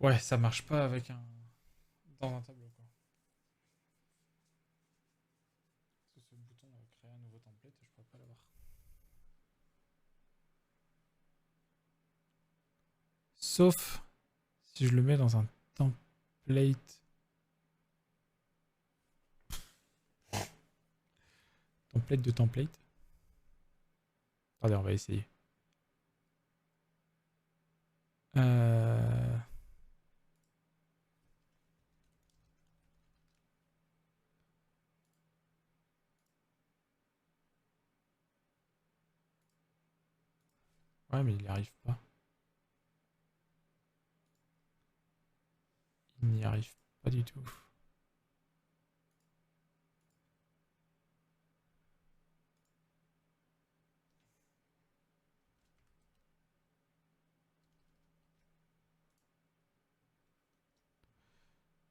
Ouais, ça marche pas avec un... dans un tableau, quoi. Parce que ce bouton créer un nouveau template, je pourrais pas l'avoir. Sauf si je le mets dans un template. Template de template. Attendez, on va essayer. Euh... Ouais, mais il n'y arrive pas. Il n'y arrive pas du tout.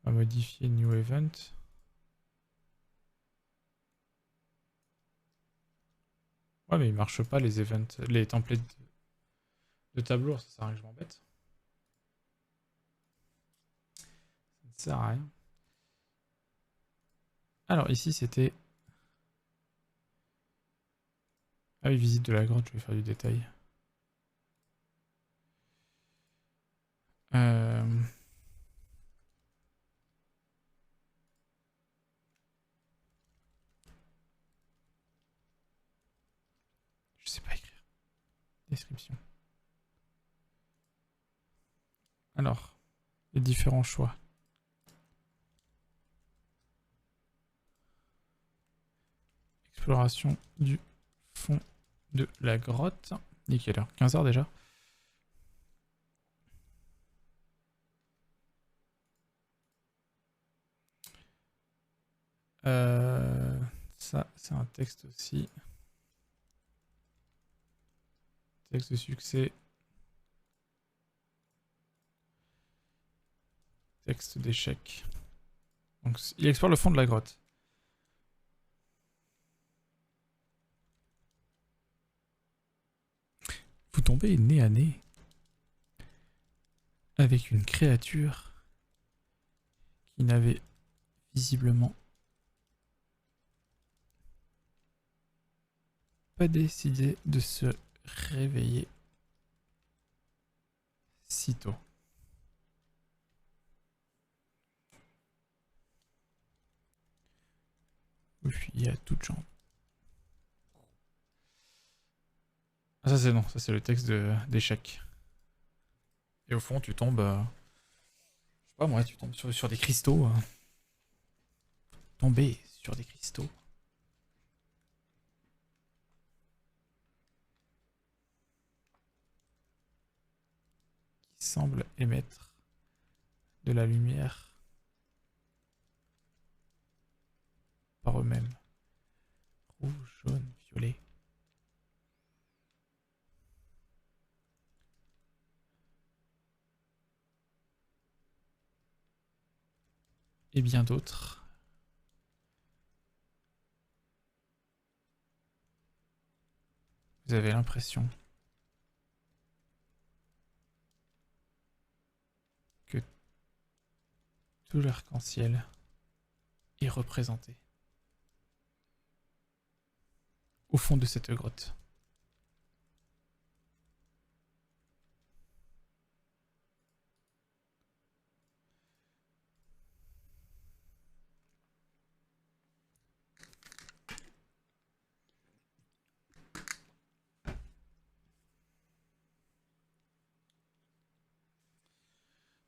On va modifier New Event. Ouais, mais il marche pas les events, les templates de tableau, ça sert à rien que je m'embête. Ça ne sert à rien. Alors ici c'était... Ah oui, visite de la grotte, je vais faire du détail. Euh... Je sais pas écrire. Description. Alors, les différents choix. Exploration du fond de la grotte. Il est quelle heure? 15h déjà. Ça, c'est un texte aussi. Texte de succès. Texte d'échec. Donc, il explore le fond de la grotte. Vous tombez nez à nez avec une créature qui n'avait visiblement pas décidé de se réveiller si tôt. Vous fuyez à toutes jambes. Ah ça c'est non, ça c'est le texte d'échec. Et au fond tu tombes... je sais pas moi, tu tombes sur des cristaux. Tomber sur des cristaux. semblent émettre de la lumière par eux-mêmes. Rouge, jaune, violet. Et bien d'autres. Vous avez l'impression que tout l'arc-en-ciel est représenté au fond de cette grotte.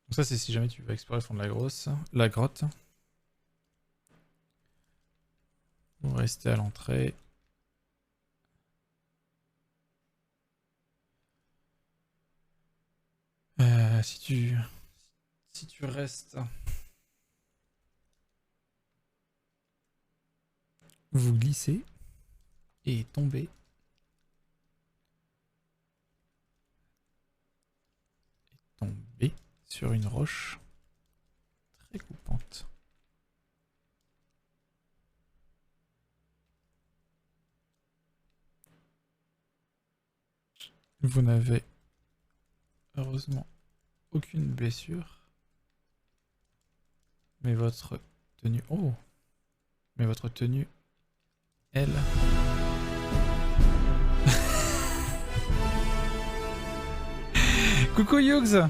Donc ça c'est si jamais tu veux explorer le fond de la grotte. Vous restez à l'entrée. Si tu restes, vous glissez et tombez. Tombez sur une roche très coupante. Vous n'avez heureusement aucune blessure. Mais votre tenue... Oh! Mais votre tenue, elle... Coucou Yugs!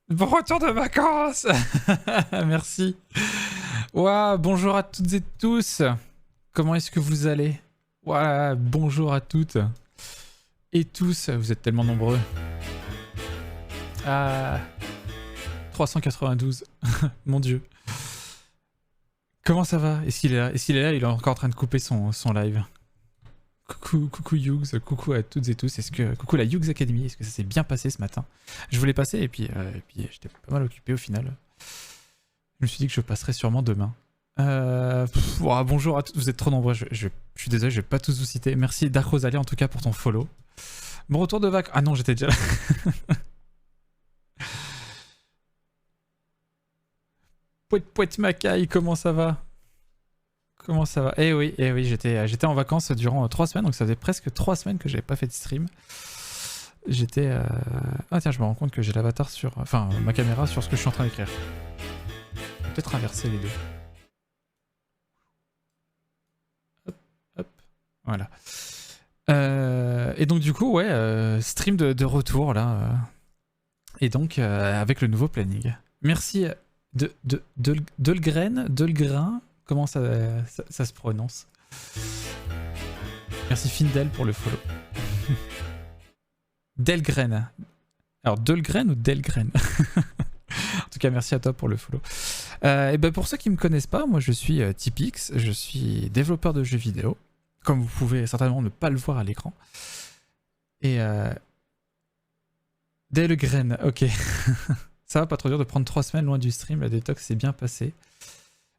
Bon retour de vacances. Merci. Ouah, bonjour à toutes et tous. Comment est-ce que vous allez? Voilà, bonjour à toutes et tous. Vous êtes tellement nombreux. Ah, 392. Mon Dieu. Comment ça va? Est-ce qu'il est là? Est-ce qu'il est là? Il est encore en train de couper son live. Coucou Yugs, coucou à toutes et tous. Coucou la Yugs Academy, est-ce que ça s'est bien passé ce matin? Je voulais passer et puis j'étais pas mal occupé au final. Je me suis dit que je passerais sûrement demain. Bonjour à tous, vous êtes trop nombreux, je suis désolé, je vais pas tous vous citer. Merci Dark Rosalie en tout cas pour ton follow. Bon retour de vacances. Ah non, j'étais déjà là. Pouet Macaille, comment ça va? Comment ça va? Eh oui, j'étais en vacances durant 3 semaines, donc ça faisait presque 3 semaines que j'avais pas fait de stream. J'étais... Ah tiens, je me rends compte que j'ai l'avatar sur... Enfin, ma caméra sur ce que je suis en train d'écrire. Peut-être inverser les deux. Hop. Voilà. Et donc du coup, ouais, stream de retour là. Et donc, avec le nouveau planning. Merci Delgrain. Comment ça se prononce? Merci Findel pour le follow. Delgren. Alors Delgren ou Delgren? En tout cas, merci à toi pour le follow. Et ben pour ceux qui ne me connaissent pas, moi je suis Tipix, je suis développeur de jeux vidéo, comme vous pouvez certainement ne pas le voir à l'écran. Et Delgren, ok. Ça va pas trop dur de prendre 3 semaines loin du stream, la détox s'est bien passée.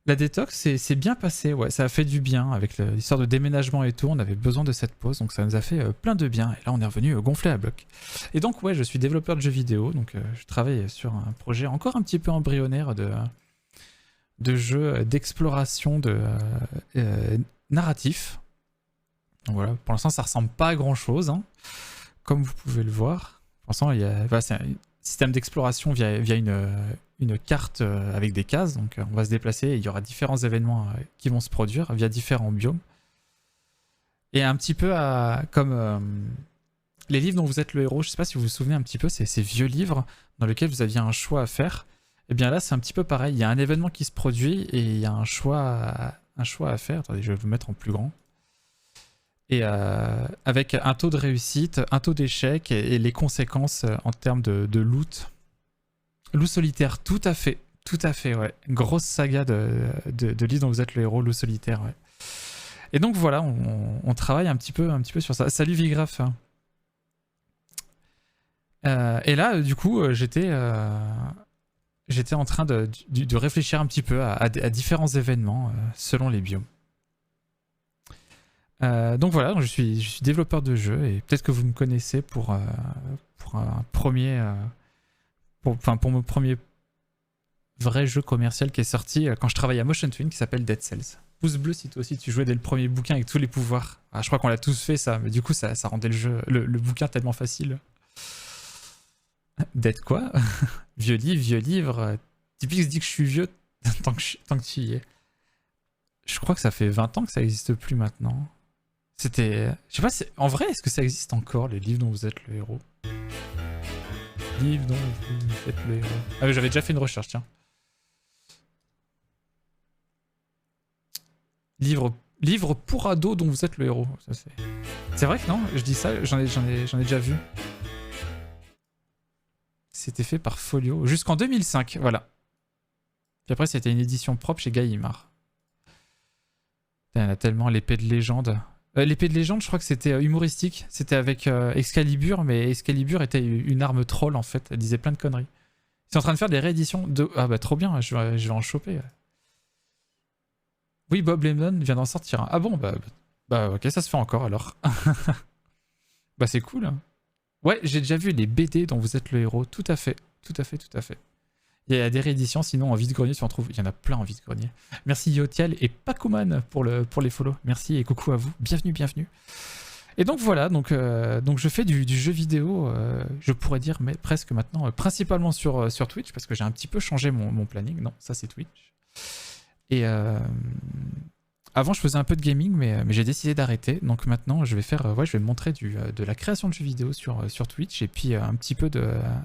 La détox c'est bien passé, ouais, ça a fait du bien avec l'histoire de déménagement et tout, on avait besoin de cette pause, donc ça nous a fait plein de bien, et là on est revenu gonflé à bloc. Et donc ouais, je suis développeur de jeux vidéo, donc je travaille sur un projet encore un petit peu embryonnaire de jeux d'exploration narratif. Donc voilà, pour l'instant ça ressemble pas à grand chose, hein, comme vous pouvez le voir. Pour l'instant c'est un système d'exploration via une carte avec des cases, donc on va se déplacer et il y aura différents événements qui vont se produire via différents biomes. Et un petit peu comme les livres dont vous êtes le héros, je sais pas si vous vous souvenez un petit peu, ces vieux livres dans lesquels vous aviez un choix à faire. Et bien là c'est un petit peu pareil, il y a un événement qui se produit et il y a un choix à faire. Attendez, je vais vous mettre en plus grand. Et avec un taux de réussite, un taux d'échec et les conséquences en termes de loot. Loup solitaire, tout à fait, ouais. Grosse saga de livres dont vous êtes le héros, Loup solitaire, ouais. Et donc voilà, on travaille un petit peu sur ça. Salut Vigraph. Et là, du coup, j'étais en train de réfléchir un petit peu à différents événements selon les biomes. Donc voilà, donc je suis développeur de jeux et peut-être que vous me connaissez pour un premier, pour mon premier vrai jeu commercial qui est sorti quand je travaillais à Motion Twin qui s'appelle Dead Cells. Pouce bleu si toi aussi tu jouais dès le premier bouquin avec tous les pouvoirs. Ah, je crois qu'on l'a tous fait ça, mais du coup ça rendait le bouquin tellement facile. Dead quoi? Vieux livre. Typique dit que je suis vieux tant que tu y es. Je crois que ça fait 20 ans que ça n'existe plus maintenant. C'était... Je sais pas, en vrai, est-ce que ça existe encore, les livres dont vous êtes le héros? Livres dont vous êtes le héros. Ah oui, j'avais déjà fait une recherche, tiens. Livre pour ados dont vous êtes le héros. C'est vrai que non, je dis ça, j'en ai déjà vu. C'était fait par Folio. Jusqu'en 2005, voilà. Puis après, c'était une édition propre chez Gallimard. Il y en a tellement, l'épée de légende. L'épée de légende, je crois que c'était humoristique. C'était avec Excalibur, mais Excalibur était une arme troll en fait. Elle disait plein de conneries. Ils sont en train de faire des rééditions de... Ah bah trop bien, je vais en choper. Oui, Bob Lemon vient d'en sortir un. Ah bon, bah ok, ça se fait encore alors. Bah c'est cool. Ouais, j'ai déjà vu les BD dont vous êtes le héros. Tout à fait. Il y a des rééditions, sinon en vide-grenier, tu en trouves. Il y en a plein en vide-grenier. Merci Yotiel et Pakuman pour les follow. Merci et coucou à vous. Bienvenue. Et donc voilà, donc je fais du jeu vidéo, je pourrais dire, mais presque maintenant, principalement sur Twitch, parce que j'ai un petit peu changé mon planning. Non, ça c'est Twitch. Et avant, je faisais un peu de gaming, mais j'ai décidé d'arrêter. Donc maintenant, je vais je vais montrer de la création de jeux vidéo sur Twitch, et puis un petit peu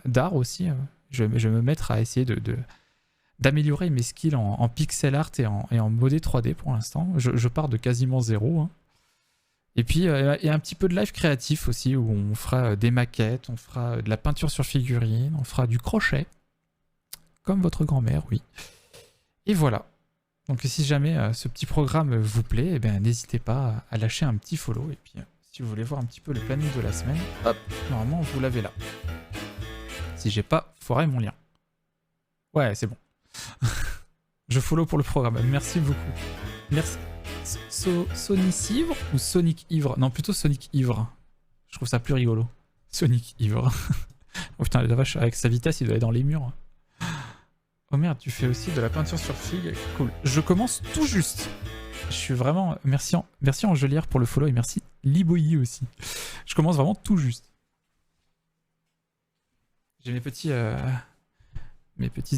d'art aussi. Je vais me mettre à essayer d'améliorer mes skills en pixel art et en modé 3D pour l'instant. Je pars de quasiment zéro. Hein. Et puis, il y a un petit peu de live créatif aussi, où on fera des maquettes, on fera de la peinture sur figurine, on fera du crochet, comme votre grand-mère, oui. Et voilà. Donc si jamais ce petit programme vous plaît, eh bien, n'hésitez pas à lâcher un petit follow. Et puis, si vous voulez voir un petit peu le planning de la semaine, hop, normalement, vous l'avez là. Si j'ai pas foiré mon lien. Ouais, c'est bon. Je follow pour le programme. Merci beaucoup. Merci. Sonic Ivre ou Sonic Ivre? Non, plutôt Sonic Ivre. Je trouve ça plus rigolo. Sonic Ivre. Oh putain, la vache, avec sa vitesse, il doit aller dans les murs. Oh merde, tu fais aussi de la peinture sur figue. Cool. Je commence tout juste. Je suis vraiment... Merci Angelière pour le follow et merci Liboyi aussi. Je commence vraiment tout juste. J'ai mes petits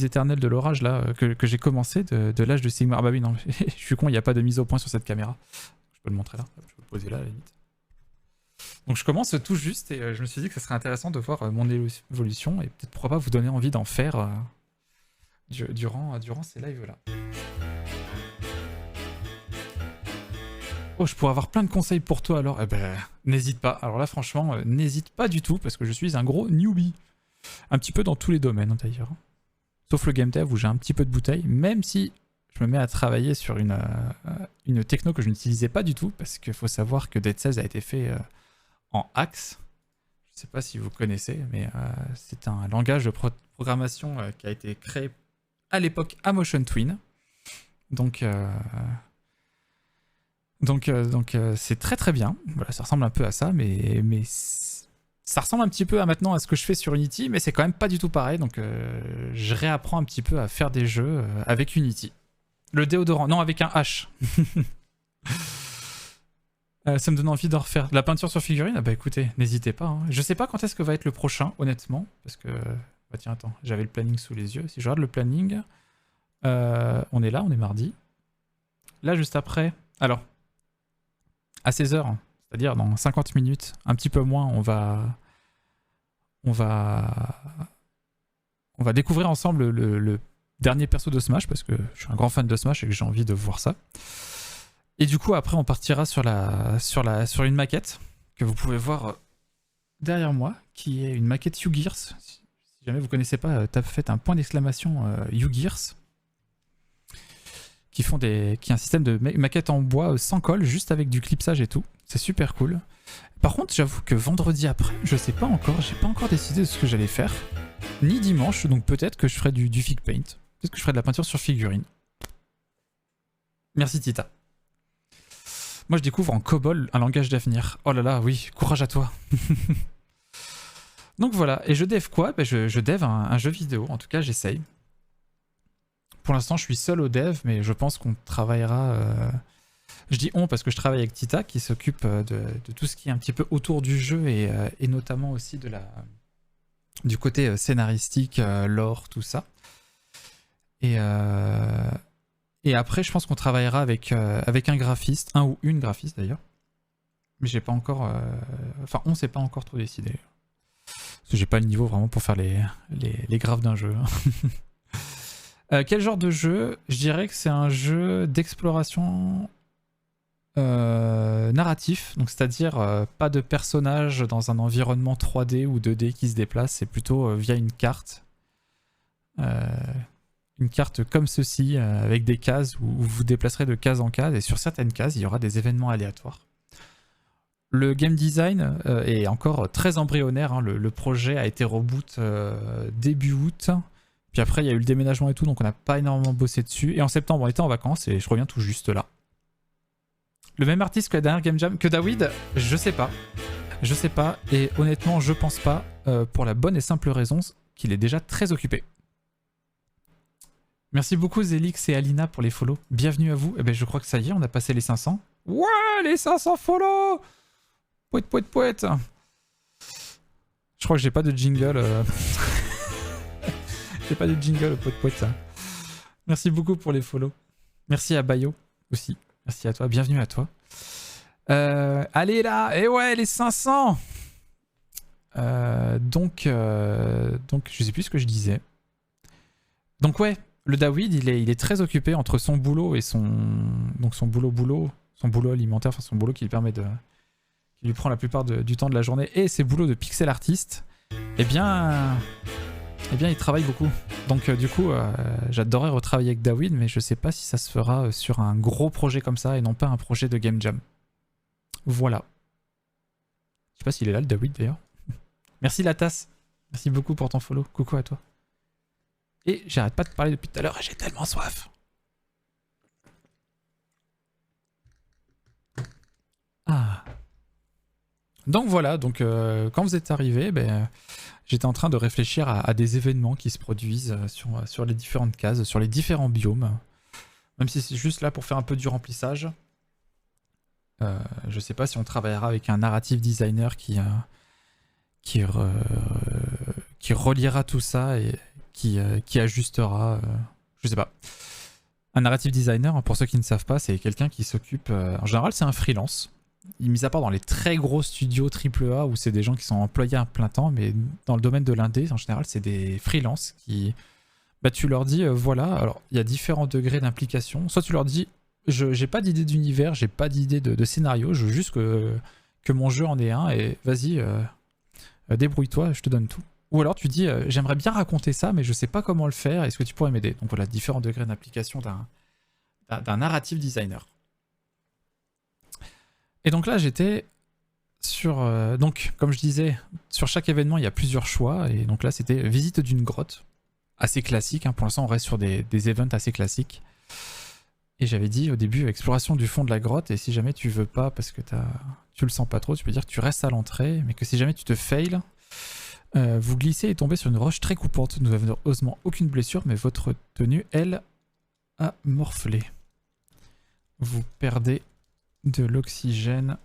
éternels de l'orage là que j'ai commencé de l'âge de Sigmar. Ah bah oui, non, je suis con, il n'y a pas de mise au point sur cette caméra. Je peux le montrer là, je peux le poser là à la limite. Donc je commence tout juste et je me suis dit que ça serait intéressant de voir mon évolution et peut-être pourquoi pas vous donner envie d'en faire durant ces lives là. Oh, je pourrais avoir plein de conseils pour toi alors. Eh ben, n'hésite pas. Alors là, franchement, n'hésite pas du tout parce que je suis un gros newbie. Un petit peu dans tous les domaines d'ailleurs. Sauf le game dev où j'ai un petit peu de bouteille, même si je me mets à travailler sur une techno que je n'utilisais pas du tout, parce qu'il faut savoir que Dead Cells a été fait en Axe. Je ne sais pas si vous connaissez, mais c'est un langage de programmation qui a été créé à l'époque à Motion Twin. Donc c'est très très bien. Voilà, ça ressemble un peu à ça, mais ça ressemble un petit peu maintenant à ce que je fais sur Unity, mais c'est quand même pas du tout pareil, donc je réapprends un petit peu à faire des jeux avec Unity. Le déodorant, non, avec un H. Ça me donne envie de refaire de la peinture sur figurine. Ah bah écoutez, n'hésitez pas. Hein. Je sais pas quand est-ce que va être le prochain, honnêtement, parce que... Bah tiens, attends, j'avais le planning sous les yeux. Si je regarde le planning, on est là, on est mardi. Là, juste après... Alors, à 16h, c'est-à-dire dans 50 minutes, un petit peu moins, on va découvrir ensemble le dernier perso de Smash, parce que je suis un grand fan de Smash et que j'ai envie de voir ça. Et du coup, après, on partira sur une maquette que vous pouvez voir derrière moi, qui est une maquette U-Gears. Si jamais vous ne connaissez pas, faites un point d'exclamation U-Gears, font qui est un système de maquette en bois sans colle, juste avec du clipsage et tout. C'est super cool. Par contre, j'avoue que vendredi après, je sais pas encore, j'ai pas encore décidé de ce que j'allais faire. Ni dimanche, donc peut-être que je ferai du fig paint. Peut-être que je ferai de la peinture sur figurine. Merci Tita. Moi je découvre en COBOL un langage d'avenir. Oh là là, oui, courage à toi. Donc voilà, et je dev quoi? Ben je dev un jeu vidéo, en tout cas j'essaye. Pour l'instant je suis seul au dev, mais je pense qu'on travaillera... Je dis on parce que je travaille avec Tita qui s'occupe de tout ce qui est un petit peu autour du jeu et notamment aussi du côté scénaristique, lore, tout ça. Et après, je pense qu'on travaillera avec un graphiste, un ou une graphiste d'ailleurs. Mais j'ai pas encore... Enfin, on s'est pas encore trop décidé. Parce que j'ai pas le niveau vraiment pour faire les graphes d'un jeu. Quel genre de jeu? Je dirais que c'est un jeu d'exploration narratif. Donc c'est-à-dire pas de personnage dans un environnement 3D ou 2D qui se déplace. C'est plutôt via une carte. Une carte comme ceci, avec des cases où vous vous déplacerez de case en case, et sur certaines cases, il y aura des événements aléatoires. Le game design est encore très embryonnaire, hein. Le projet a été reboot début août, puis après il y a eu le déménagement et tout, donc on n'a pas énormément bossé dessus, et en septembre on était en vacances, et je reviens tout juste là. Le même artiste que la dernière Game Jam, que David, je sais pas. Je sais pas, et honnêtement je pense pas, pour la bonne et simple raison qu'il est déjà très occupé. Merci beaucoup Zélix et Alina pour les follow. Bienvenue à vous. Eh ben, je crois que ça y est, on a passé les 500. Ouais, les 500 follow. Pouet, pouet, pouet. Je crois que j'ai pas de jingle. J'ai pas de jingle, pouet, pouet. Merci beaucoup pour les follow. Merci à Bayo aussi. Merci à toi. Bienvenue à toi. Allez là. Et ouais, les 500. Donc, je sais plus ce que je disais. Donc ouais. Le David, il est très occupé entre son boulot et son boulot alimentaire, enfin son boulot qui lui permet qui lui prend la plupart du temps de la journée, et ses boulots de pixel artiste. Eh bien, il travaille beaucoup. Donc du coup, j'adorerais retravailler avec David, mais je sais pas si ça se fera sur un gros projet comme ça et non pas un projet de game jam. Voilà. Je sais pas s'il est là, le David d'ailleurs. Merci la tasse. Merci beaucoup pour ton follow. Coucou à toi. Et j'arrête pas de parler depuis tout à l'heure et j'ai tellement soif. Ah. Donc voilà, donc quand vous êtes arrivé, j'étais en train de réfléchir à des événements qui se produisent sur les différentes cases, sur les différents biomes. Même si c'est juste là pour faire un peu du remplissage. Je sais pas si on travaillera avec un narrative designer qui reliera tout ça et qui ajustera, je sais pas. Un narrative designer, pour ceux qui ne savent pas, c'est quelqu'un qui s'occupe, en général c'est un freelance, mis à part dans les très gros studios AAA où c'est des gens qui sont employés à plein temps, mais dans le domaine de l'indé, en général c'est des freelances qui, tu leur dis, voilà, alors il y a différents degrés d'implication, soit tu leur dis, j'ai pas d'idée d'univers, j'ai pas d'idée de scénario, je veux juste que mon jeu en ait un, et vas-y, débrouille-toi, je te donne tout. Ou alors tu dis, j'aimerais bien raconter ça, mais je sais pas comment le faire, est-ce que tu pourrais m'aider? Donc voilà, différents degrés d'application d'un narrative designer. Et donc là, j'étais sur... donc, comme je disais, sur chaque événement, il y a plusieurs choix, et donc là, c'était visite d'une grotte, assez classique, hein. Pour l'instant, on reste sur des events assez classiques. Et j'avais dit au début, exploration du fond de la grotte, et si jamais tu veux pas, parce que tu le sens pas trop, tu peux dire que tu restes à l'entrée, mais que si jamais tu te fails... vous glissez et tombez sur une roche très coupante. Nous n'avons heureusement aucune blessure, mais votre tenue, elle, a morflé. Vous perdez de l'oxygène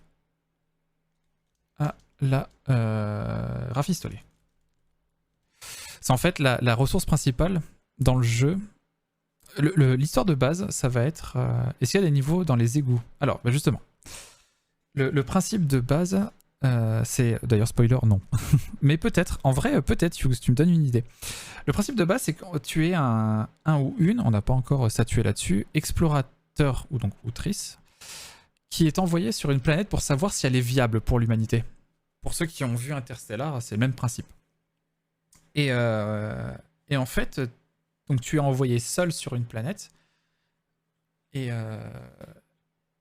à la rafistoler. C'est en fait la ressource principale dans le jeu. L'histoire de base, ça va être... est-ce qu'il y a des niveaux dans les égouts? Alors, justement. Le principe de base... c'est d'ailleurs spoiler, non. Mais peut-être, en vrai, peut-être, si tu me donnes une idée. Le principe de base, c'est que tu es un ou une, on n'a pas encore statué là-dessus, explorateur ou donc outrice, qui est envoyé sur une planète pour savoir si elle est viable pour l'humanité. Pour ceux qui ont vu Interstellar, c'est le même principe. Et en fait, donc tu es envoyé seul sur une planète, Et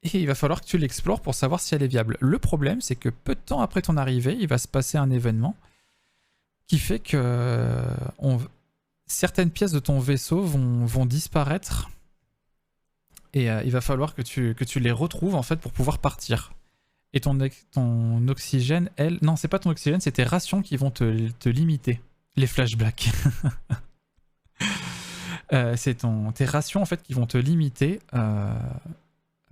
il va falloir que tu l'explores pour savoir si elle est viable. Le problème, c'est que peu de temps après ton arrivée, il va se passer un événement qui fait que certaines pièces de ton vaisseau vont disparaître. Et il va falloir que tu les retrouves en fait pour pouvoir partir. Et ton oxygène, elle... Non, c'est pas ton oxygène, c'est tes rations qui vont te limiter. Les flashbacks. C'est tes rations en fait qui vont te limiter.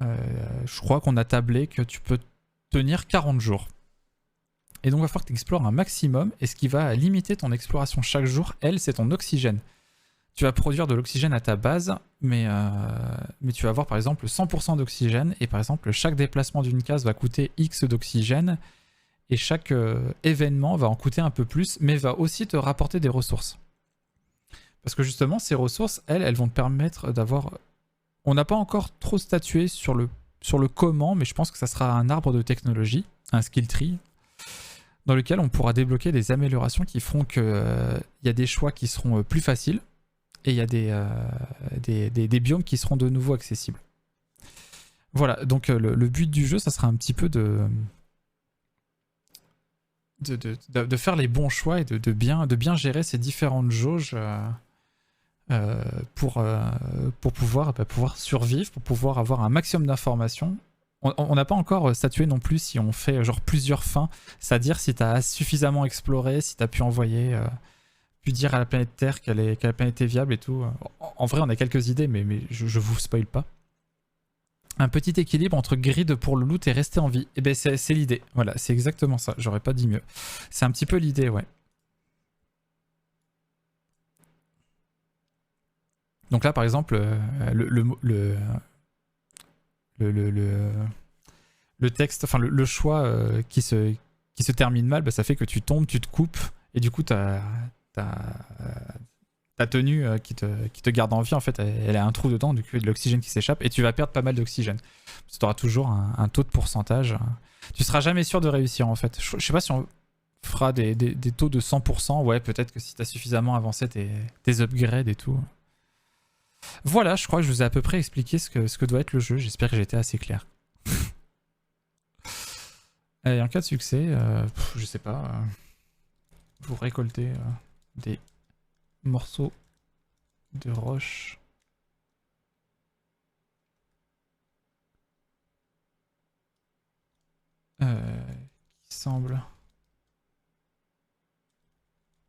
Je crois qu'on a tablé que tu peux tenir 40 jours. Et donc il va falloir que tu explores un maximum. Et ce qui va limiter ton exploration chaque jour, elle, c'est ton oxygène. Tu vas produire de l'oxygène à ta base, mais tu vas avoir par exemple 100% d'oxygène. Et par exemple, chaque déplacement d'une case va coûter X d'oxygène. Et chaque événement va en coûter un peu plus, mais va aussi te rapporter des ressources. Parce que justement, ces ressources, elles vont te permettre d'avoir... On n'a pas encore trop statué sur le comment, mais je pense que ça sera un arbre de technologie, un skill tree, dans lequel on pourra débloquer des améliorations qui feront qu'il y a des choix qui seront plus faciles et il y a des biomes qui seront de nouveau accessibles. Voilà, donc le but du jeu, ça sera un petit peu de faire les bons choix et de bien gérer ces différentes jauges pour pouvoir survivre, pour pouvoir avoir un maximum d'informations. On n'a pas encore statué non plus si on fait genre plusieurs fins, c'est-à-dire si tu as suffisamment exploré, si tu as pu envoyer, pu dire à la planète Terre que la planète est viable et tout. En vrai, on a quelques idées, mais je vous spoil pas. Un petit équilibre entre grid pour le loot et rester en vie. Et ben c'est l'idée. Voilà, c'est exactement ça. J'aurais pas dit mieux. C'est un petit peu l'idée, ouais. Donc là, par exemple, le texte, enfin le choix qui se termine mal, bah, ça fait que tu tombes, tu te coupes, et du coup, ta tenue qui te garde en vie, en fait, elle a un trou dedans, du coup, il y a de l'oxygène qui s'échappe, et tu vas perdre pas mal d'oxygène. Tu auras toujours un taux de pourcentage. Tu seras jamais sûr de réussir, en fait. Je sais pas si on fera des taux de 100%. Ouais, peut-être que si tu as suffisamment avancé tes upgrades et tout. Voilà, je crois que je vous ai à peu près expliqué ce que doit être le jeu. J'espère que j'ai été assez clair. Et en cas de succès, je sais pas, vous récoltez des morceaux de roche. Qui semblent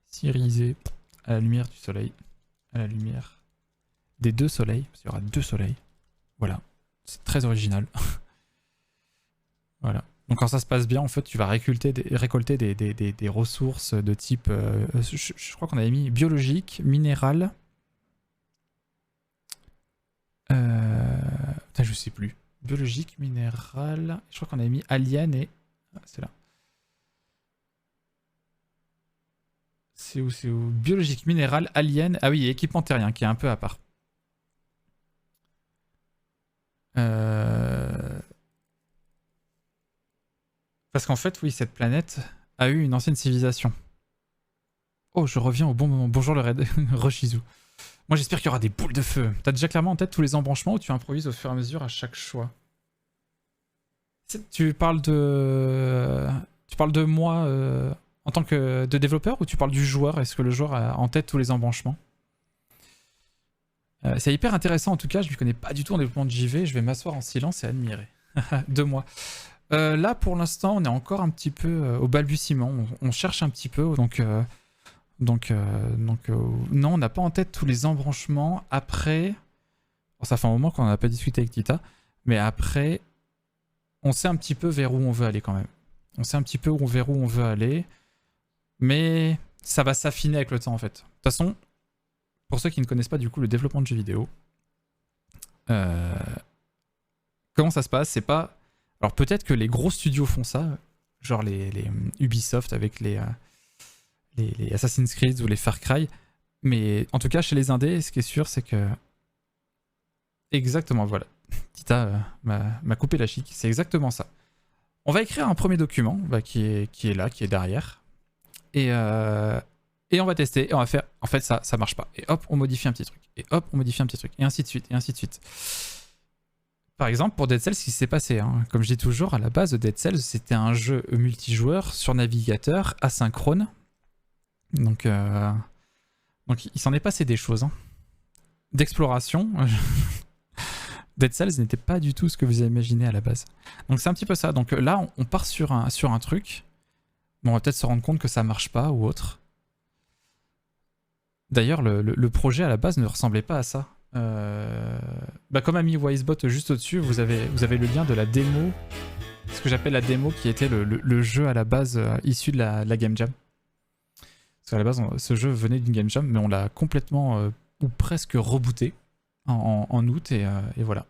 s'iriser à la lumière du soleil, à la lumière des deux soleils, parce qu'il y aura deux soleils. Voilà, c'est très original. Voilà. Donc quand ça se passe bien, en fait, tu vas récolter des ressources de type... je crois qu'on avait mis biologique, minéral... Putain, je sais plus. Biologique, minéral... Je crois qu'on avait mis alien et... Ah, c'est là. C'est où biologique, minéral, alien... Ah oui, et équipement terrien, qui est un peu à part. Parce qu'en fait, oui, cette planète a eu une ancienne civilisation. Oh, je reviens au bon moment. Bonjour le raid, Rushizu. Moi, j'espère qu'il y aura des boules de feu. T'as déjà clairement en tête tous les embranchements ou tu improvises au fur et à mesure à chaque choix? Tu parles de moi en tant que de développeur ou tu parles du joueur? Est-ce que le joueur a en tête tous les embranchements? C'est hyper intéressant en tout cas, je ne connais pas du tout en développement de JV, je vais m'asseoir en silence et admirer. De moi. Là pour l'instant on est encore un petit peu au balbutiement, on cherche un petit peu, donc non, on n'a pas en tête tous les embranchements. Après, bon, ça fait un moment qu'on n'a pas discuté avec Tita, mais après, on sait un petit peu vers où on veut aller quand même. On sait un petit peu vers où on veut aller, mais ça va s'affiner avec le temps en fait. De toute façon, pour ceux qui ne connaissent pas du coup le développement de jeux vidéo, comment ça se passe? C'est pas... Alors peut-être que les gros studios font ça, genre les Ubisoft avec les Assassin's Creed ou les Far Cry, mais en tout cas chez les indés, ce qui est sûr c'est que... Exactement, voilà. Tita m'a coupé la chic, c'est exactement ça. On va écrire un premier document qui est là, qui est derrière, et on va tester, et on va faire, en fait ça marche pas, et hop on modifie un petit truc, et hop on modifie un petit truc, et ainsi de suite, et ainsi de suite. Par exemple, pour Dead Cells, ce qui s'est passé, hein, comme je dis toujours, à la base, Dead Cells, c'était un jeu multijoueur sur navigateur, asynchrone. Donc il s'en est passé des choses. Hein. D'exploration. Dead Cells n'était pas du tout ce que vous avez imaginé à la base. Donc c'est un petit peu ça. Donc là, on part sur un truc. Bon, on va peut-être se rendre compte que ça marche pas ou autre. D'ailleurs, le projet à la base ne ressemblait pas à ça. Comme a mis Wisebot juste au-dessus, vous avez le lien de la démo, ce que j'appelle la démo qui était le jeu à la base issu de la Game Jam. Parce qu'à la base, ce jeu venait d'une Game Jam, mais on l'a complètement ou presque rebooté en août et voilà.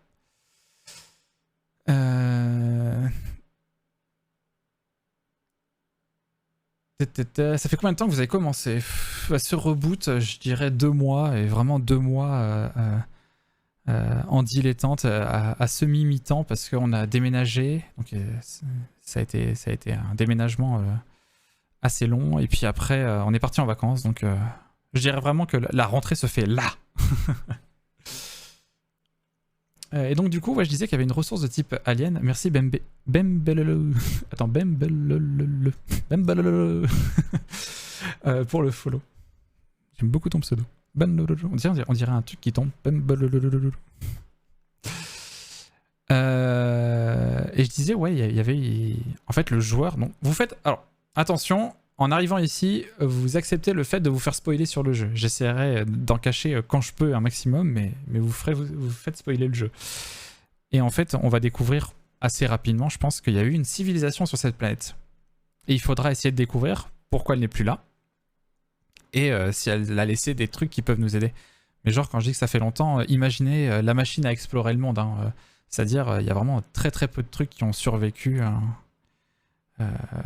Ça fait combien de temps que vous avez commencé ce reboot? Je dirais 2 mois, et vraiment 2 mois en dilettante, à semi-mi-temps, parce qu'on a déménagé. Donc ça a été un déménagement assez long, et puis après on est parti en vacances, donc je dirais vraiment que la rentrée se fait là. Et donc du coup, ouais, je disais qu'il y avait une ressource de type alien. Merci Bembelolo. Attends, Bembelolo. Bembelolo. Pour le follow. J'aime beaucoup ton pseudo. On dirait un truc qui tombe. Bembelolo. Et je disais, ouais, il y avait... En fait, le joueur... Donc, vous faites... Alors, attention, en arrivant ici, vous acceptez le fait de vous faire spoiler sur le jeu. J'essaierai d'en cacher quand je peux un maximum, mais vous faites spoiler le jeu. Et en fait, on va découvrir assez rapidement, je pense, qu'il y a eu une civilisation sur cette planète. Et il faudra essayer de découvrir pourquoi elle n'est plus là. Et si elle a laissé des trucs qui peuvent nous aider. Mais genre, quand je dis que ça fait longtemps, imaginez la machine à explorer le monde. Hein. C'est-à-dire, il y a vraiment très très peu de trucs qui ont survécu...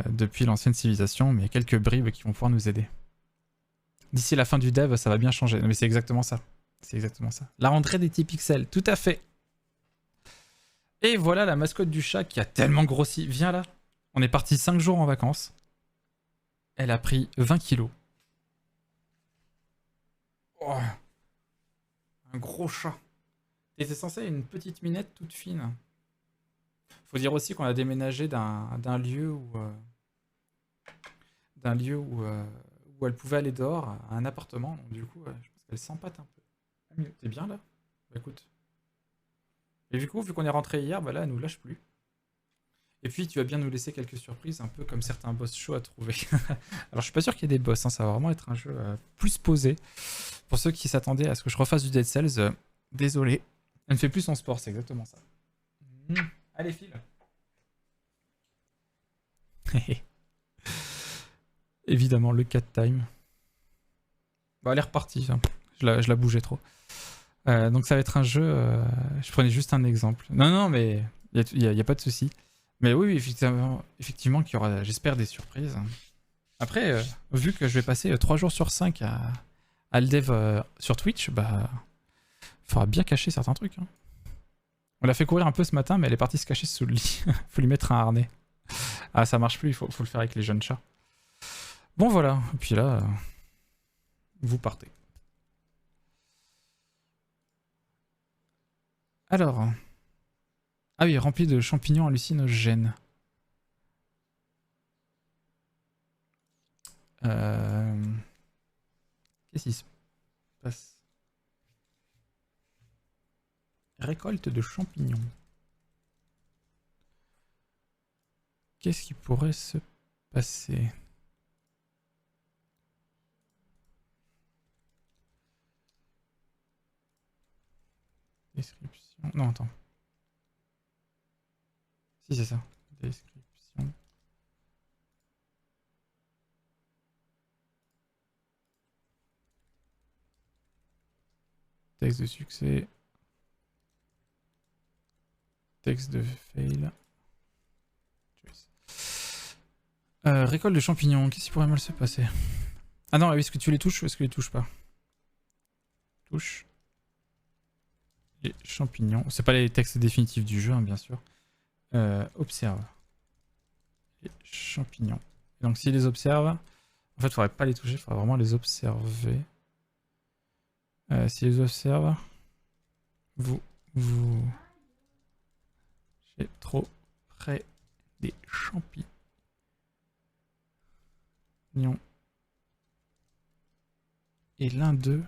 depuis l'ancienne civilisation, mais il y a quelques bribes qui vont pouvoir nous aider. D'ici la fin du dev, ça va bien changer. Mais c'est exactement ça. C'est exactement ça. La rentrée des petits pixels, tout à fait. Et voilà la mascotte du chat qui a tellement grossi. Viens là. On est parti 5 jours en vacances. Elle a pris 20 kilos. Oh. Un gros chat. Et c'est censé être une petite minette toute fine. Faut dire aussi qu'on a déménagé d'un lieu où elle pouvait aller dehors à un appartement. Donc du coup, je pense qu'elle s'empâte un peu. T'es bien là? Bah écoute. Et du coup, vu qu'on est rentré hier, bah là, elle nous lâche plus. Et puis, tu vas bien nous laisser quelques surprises, un peu comme certains boss chauds à trouver. Alors, je suis pas sûr qu'il y ait des boss, hein, ça va vraiment être un jeu plus posé. Pour ceux qui s'attendaient à ce que je refasse du Dead Cells, désolé. Elle ne fait plus son sport, c'est exactement ça. Allez, file. Évidemment, le cat time. Bah, elle est repartie. Hein. Je la bougeais trop. Donc, ça va être un jeu... je prenais juste un exemple. Non, mais il n'y a pas de souci. Mais oui, effectivement qu'il y aura, j'espère, des surprises. Après, vu que je vais passer 3 jours sur 5 à le dev sur Twitch, bah... il faudra bien cacher certains trucs. Hein. On l'a fait courir un peu ce matin, mais elle est partie se cacher sous le lit. Faut lui mettre un harnais. Ah, ça marche plus, il faut le faire avec les jeunes chats. Bon, voilà. Et puis là, vous partez. Alors. Ah oui, rempli de champignons hallucinogènes. Qu'est-ce qui se passe? Récolte de champignons. Qu'est-ce qui pourrait se passer? Description. Non, attends. Si, c'est ça. Description. Texte de succès. Texte de fail. Récolte de champignons. Qu'est-ce qui pourrait mal se passer? Ah non, est-ce que tu les touches ou est-ce que tu les touches pas? Touche. Les champignons. C'est pas les textes définitifs du jeu, hein, bien sûr. Observe. Les champignons. Donc s'ils les observent, en fait, il faudrait pas les toucher, il faudrait vraiment les observer. S'ils les observent, vous J'ai trop près des champignons. Et l'un d'eux...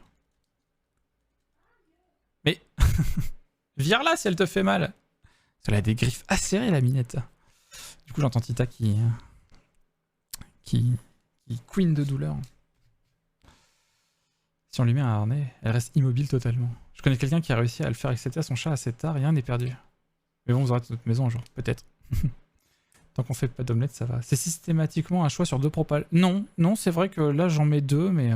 Mais... Vire là si elle te fait mal. Elle a des griffes acérées, la minette. Du coup, j'entends Tita qui queen de douleur. Si on lui met un harnais, elle reste immobile totalement. Je connais quelqu'un qui a réussi à le faire accepter à son chat assez tard, rien n'est perdu. Mais bon, vous aurez notre maison un jour, peut-être. Tant qu'on fait pas d'omelette, ça va. C'est systématiquement un choix sur 2 propales. Non, non, c'est vrai que là j'en mets 2, mais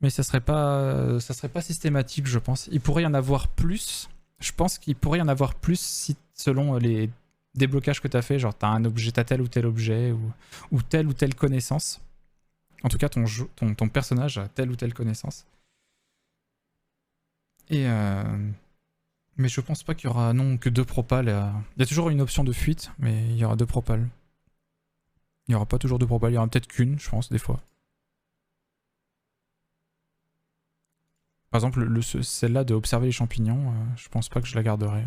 ça serait pas systématique, je pense. Il pourrait y en avoir plus. Je pense qu'il pourrait y en avoir plus si, selon les déblocages que tu as fait, genre t'as un objet, t'as tel ou tel objet ou telle connaissance. En tout cas, ton personnage a telle ou telle connaissance. Et mais je pense pas qu'il y aura non que 2 propales. Il y a toujours une option de fuite, mais il y aura 2 propales. Il y aura pas toujours 2 propales, il y aura peut-être qu'une, je pense, des fois. Par exemple, celle-là de observer les champignons, je pense pas que je la garderai.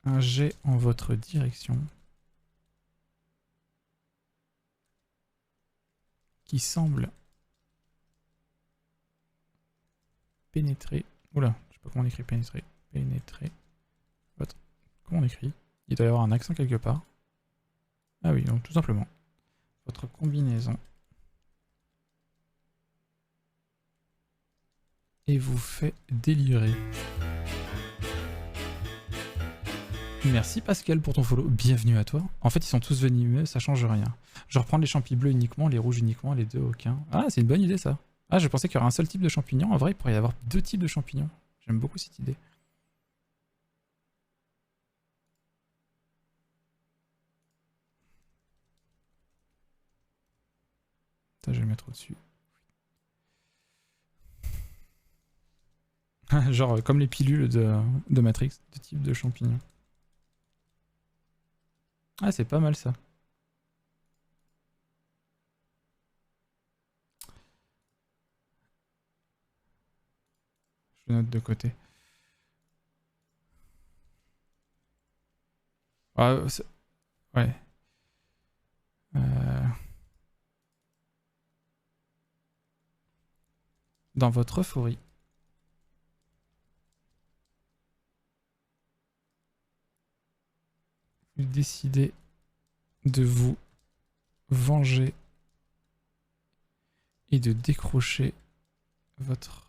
Un jet en votre direction. Qui semble pénétrer. Oula, je sais pas comment on écrit pénétrer. Pénétrer. Comment on écrit? Il doit y avoir un accent quelque part. Ah oui, donc tout simplement. Votre combinaison. Et vous fait délirer. Merci Pascal pour ton follow. Bienvenue à toi. En fait, ils sont tous venimeux, ça change rien. Je reprends les champis bleus uniquement, les rouges uniquement, les deux aucun. Ah, c'est une bonne idée ça. Ah, je pensais qu'il y aurait un seul type de champignon. En vrai, il pourrait y avoir 2 types de champignons. J'aime beaucoup cette idée. Ça, je vais le mettre au-dessus. Genre comme les pilules de Matrix, 2 types de champignons. Ah, c'est pas mal ça. Je note de côté. Ah, ouais. Dans votre euphorie, vous décidez de vous venger et de décrocher votre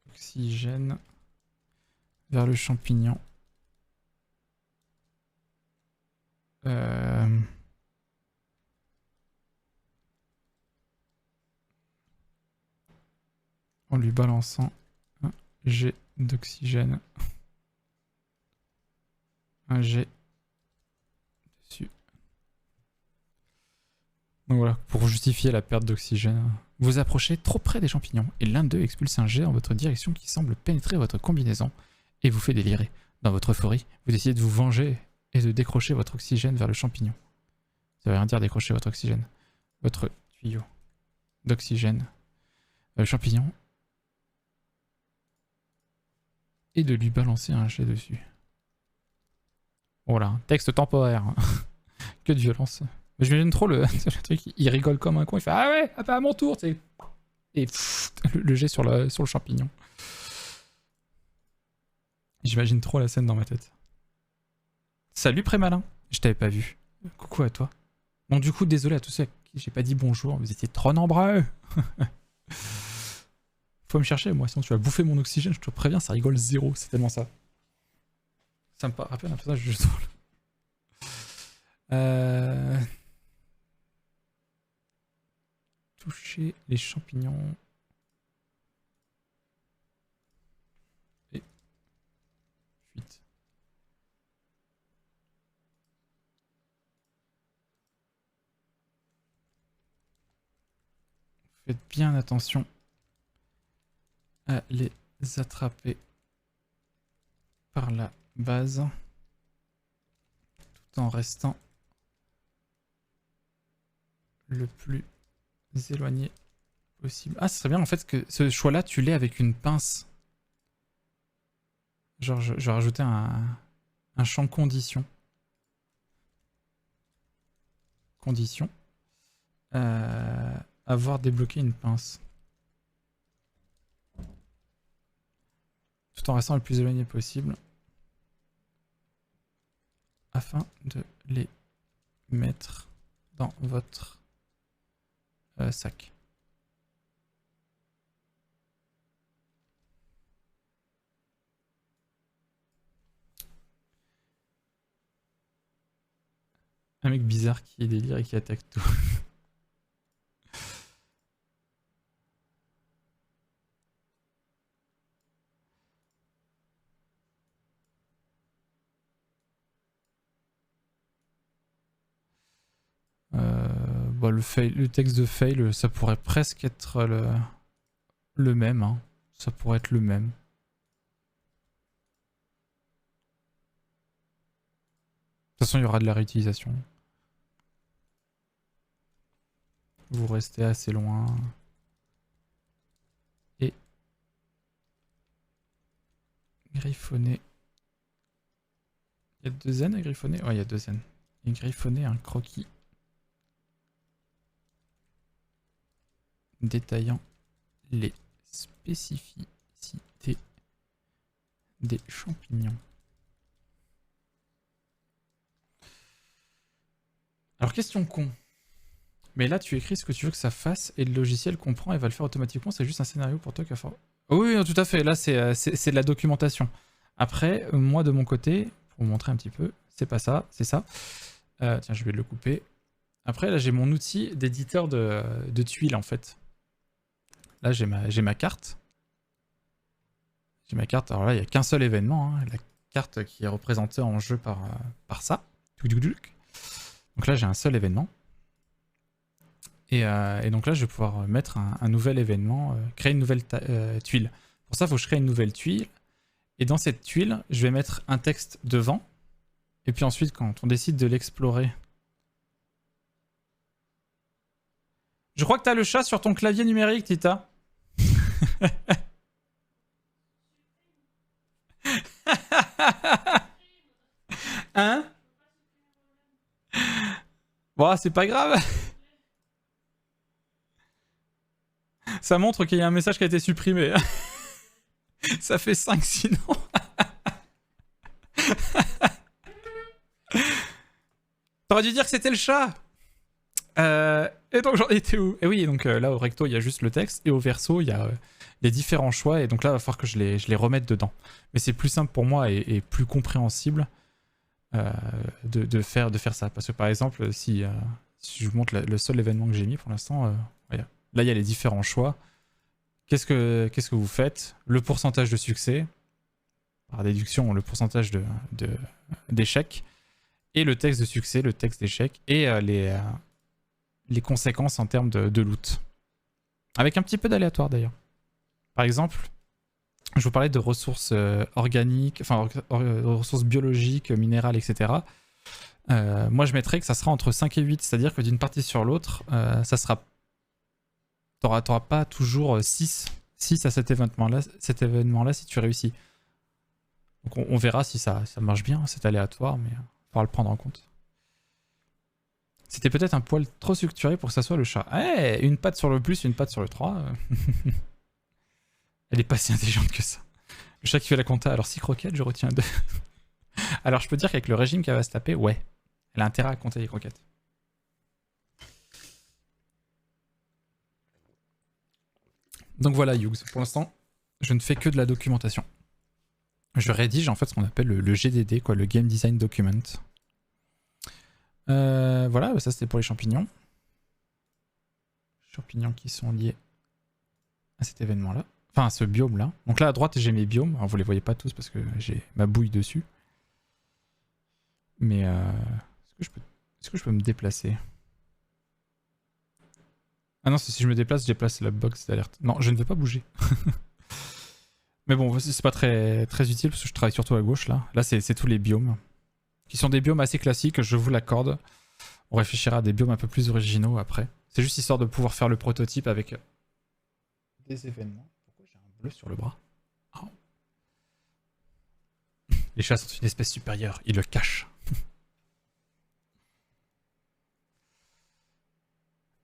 oxygène vers le champignon. En lui balançant un jet d'oxygène. Un jet dessus. Donc voilà, pour justifier la perte d'oxygène, vous approchez trop près des champignons et l'un d'eux expulse un jet en votre direction qui semble pénétrer votre combinaison et vous fait délirer. Dans votre euphorie, vous décidez de vous venger et de décrocher votre oxygène vers le champignon. Ça veut rien dire décrocher votre oxygène. Votre tuyau d'oxygène vers le champignon et de lui balancer un jet dessus. Voilà, texte temporaire. Que de violence. Mais j'imagine trop le truc, il rigole comme un con, il fait ah ouais, ah bah à mon tour, tu sais. Et pff, le jet sur le champignon. J'imagine trop la scène dans ma tête. Salut Prémalin, je t'avais pas vu. Coucou à toi. Bon du coup, désolé à tous ceux à qui j'ai pas dit bonjour, vous étiez trop nombreux. Faut me chercher, moi, sinon tu vas bouffer mon oxygène, je te préviens, ça rigole zéro, c'est tellement ça. Ça me rappelle un personnage du jeu de rôle. Toucher les champignons. Et fuite. Faites bien attention à les attraper par la base tout en restant le plus éloigné possible. Ah, ce serait bien en fait que ce choix-là, tu l'aies avec une pince. Genre, je vais rajouter un champ condition. Condition. Avoir débloqué une pince. Tout en restant le plus éloigné possible. Afin de les mettre dans votre sac. Un mec bizarre qui délire et qui attaque tout. Bah, le texte de fail, ça pourrait presque être le même. Hein. Ça pourrait être le même. De toute façon, il y aura de la réutilisation. Vous restez assez loin. Et griffonner. Il y a 2 N à griffonner? Ouais, il y a 2 N. Et griffonner un croquis détaillant les spécificités des champignons. Alors, question con. Mais là, tu écris ce que tu veux que ça fasse et le logiciel comprend et va le faire automatiquement. C'est juste un scénario pour toi qui va faire. Oh oui, tout à fait. Là, c'est de la documentation. Après, moi, de mon côté, pour vous montrer un petit peu, c'est pas ça, c'est ça. Tiens, je vais le couper. Après, là, j'ai mon outil d'éditeur de tuiles, en fait. Là, j'ai ma carte. J'ai ma carte. Alors là, il n'y a qu'un seul événement. Hein. La carte qui est représentée en jeu par ça. Donc là, j'ai un seul événement. Et donc là, je vais pouvoir mettre un nouvel événement, créer une nouvelle tuile. Pour ça, il faut que je crée une nouvelle tuile. Et dans cette tuile, je vais mettre un texte devant. Et puis ensuite, quand on décide de l'explorer... Je crois que tu as le chat sur ton clavier numérique, Tita. Hein? Bon, c'est pas grave. Ça montre qu'il y a un message qui a été supprimé. Ça fait 5 sinon. T'aurais dû dire que c'était le chat. Et donc j'en étais où? Et oui, donc là au recto il y a juste le texte et au verso il y a les différents choix et donc là il va falloir que je les remette dedans. Mais c'est plus simple pour moi et plus compréhensible de faire ça. Parce que par exemple si je vous montre le seul événement que j'ai mis pour l'instant, là il y a les différents choix. Qu'est-ce que vous faites? Le pourcentage de succès, par déduction le pourcentage d'échec, et le texte de succès, le texte d'échec, et les conséquences en termes de loot. Avec un petit peu d'aléatoire d'ailleurs. Par exemple, je vous parlais de ressources organiques, enfin ressources biologiques, minérales, etc. Moi je mettrais que ça sera entre 5 et 8, c'est-à-dire que d'une partie sur l'autre, ça sera... T'auras pas toujours 6 à cet événement-là si tu réussis. Donc on verra si ça marche bien, c'est aléatoire, mais il faudra le prendre en compte. C'était peut-être un poil trop structuré pour que ça soit le chat. Eh, une patte sur le plus, une patte sur le 3. Elle est pas si intelligente que ça. Le chat qui fait la compta, alors 6 croquettes, je retiens 2. Alors je peux dire qu'avec le régime qu'elle va se taper, ouais. Elle a intérêt à compter les croquettes. Donc voilà, Hughes. Pour l'instant, je ne fais que de la documentation. Je rédige en fait ce qu'on appelle le GDD, quoi, le Game Design Document. Voilà, ça c'était pour les champignons. Champignons qui sont liés à cet événement-là. Enfin, à ce biome-là. Donc là, à droite, j'ai mes biomes. Alors, vous les voyez pas tous parce que j'ai ma bouille dessus. Mais est-ce que je peux me déplacer? Ah non, si je me déplace, je déplace la box d'alerte. Non, je ne vais pas bouger. Mais bon, c'est pas très utile parce que je travaille surtout à gauche là. Là, c'est tous les biomes. Qui sont des biomes assez classiques, je vous l'accorde. On réfléchira à des biomes un peu plus originaux après. C'est juste histoire de pouvoir faire le prototype avec des événements. Pourquoi j'ai un bleu sur le bras? Oh. Les chats sont une espèce supérieure, ils le cachent.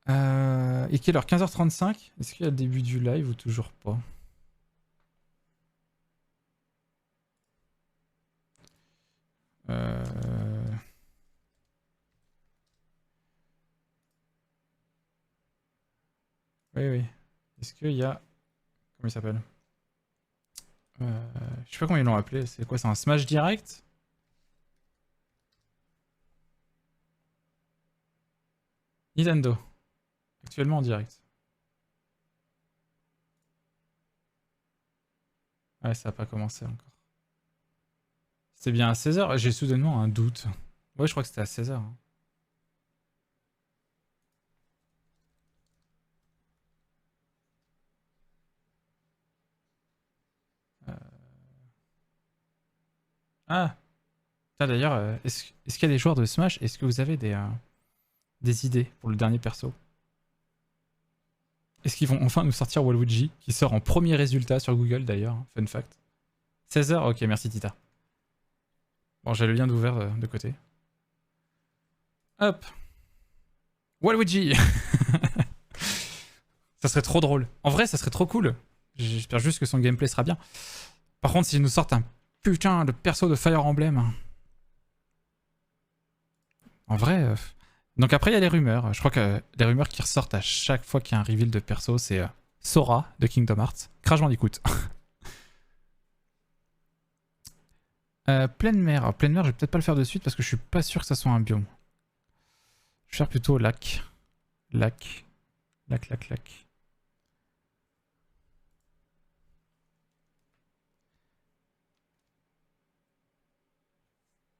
Et quelle heure? 15h35? Est-ce qu'il y a le début du live ou toujours pas? Oui, oui. Est-ce qu'il y a... Comment il s'appelle? Je sais pas comment ils l'ont appelé. C'est quoi? C'est un Smash Direct? Nintendo. Actuellement en direct. Ouais, ça a pas commencé encore. C'était bien à 16h? J'ai soudainement un doute. Ouais, je crois que c'était à 16h. Ah! Putain, d'ailleurs, est-ce qu'il y a des joueurs de Smash? Est-ce que vous avez des idées pour le dernier perso? Est-ce qu'ils vont enfin nous sortir Waluigi, qui sort en premier résultat sur Google d'ailleurs, fun fact. 16h? Ok, merci Tita. Bon, j'ai le lien d'ouvert de côté. Hop! Waluigi! Ça serait trop drôle. En vrai, ça serait trop cool. J'espère juste que son gameplay sera bien. Par contre, s'ils nous sortent un putain de perso de Fire Emblem... En vrai... Donc après, il y a les rumeurs. Je crois que les rumeurs qui ressortent à chaque fois qu'il y a un reveal de perso, c'est Sora de Kingdom Hearts. Crash Bandicoot. Pleine mer. Alors, pleine mer, je vais peut-être pas le faire de suite parce que je suis pas sûr que ça soit un biome. Je vais faire plutôt lac. Lac. Lac, lac, lac.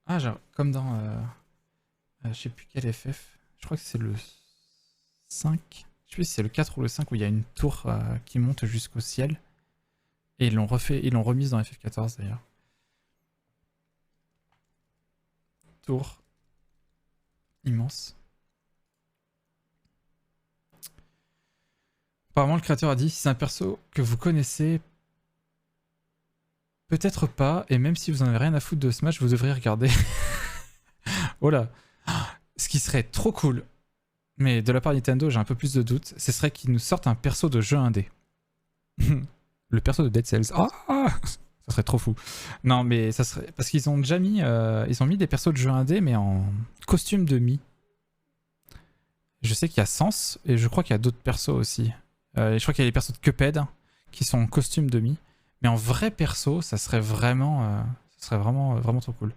Ah, genre, comme dans... je sais plus quel FF. Je crois que c'est le 5. Je sais plus si c'est le 4 ou le 5 où il y a une tour qui monte jusqu'au ciel. Et ils l'ont refait, ils l'ont remise dans FF14 d'ailleurs. Tour. Immense. Apparemment, le créateur a dit si c'est un perso que vous connaissez, peut-être pas, et même si vous en avez rien à foutre de Smash, vous devriez regarder. Oh là. Ce qui serait trop cool, mais de la part de Nintendo, j'ai un peu plus de doutes, ce serait qu'ils nous sortent un perso de jeu indé. Le perso de Dead Cells. Ah, ça serait trop fou. Non, mais ça serait... Parce qu'ils ont déjà mis... ils ont mis des persos de jeu indé, mais en costume de Mi. Je sais qu'il y a Sans, et je crois qu'il y a d'autres persos aussi. Je crois qu'il y a les persos de Cuphead, qui sont en costume de Mi. Mais en vrai perso, ça serait vraiment... vraiment trop cool.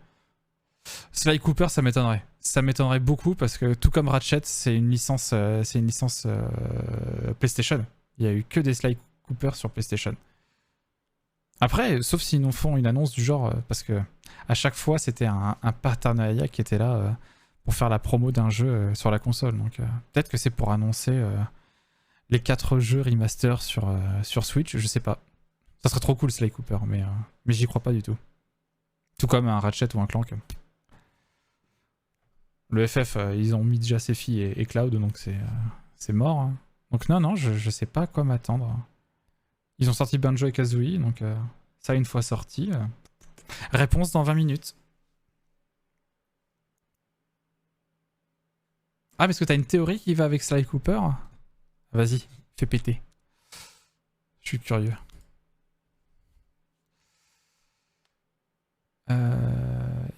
Sly Cooper, ça m'étonnerait. Ça m'étonnerait beaucoup parce que tout comme Ratchet, c'est une licence, PlayStation. Il y a eu que des Sly Cooper sur PlayStation. Après, sauf s'ils nous font une annonce du genre, parce que à chaque fois c'était un partenariat qui était là pour faire la promo d'un jeu sur la console. Donc peut-être que c'est pour annoncer les 4 jeux remaster sur Switch, je sais pas. Ça serait trop cool Sly Cooper, mais j'y crois pas du tout. Tout comme un Ratchet ou un Clank. Le FF, ils ont mis déjà Sephi et Cloud, donc c'est mort. Hein. Donc non, je sais pas à quoi m'attendre. Ils ont sorti Banjo et Kazooie, donc ça une fois sorti. Réponse dans 20 minutes. Ah, mais est-ce que t'as une théorie qui va avec Sly Cooper? Vas-y, fais péter. Je suis curieux.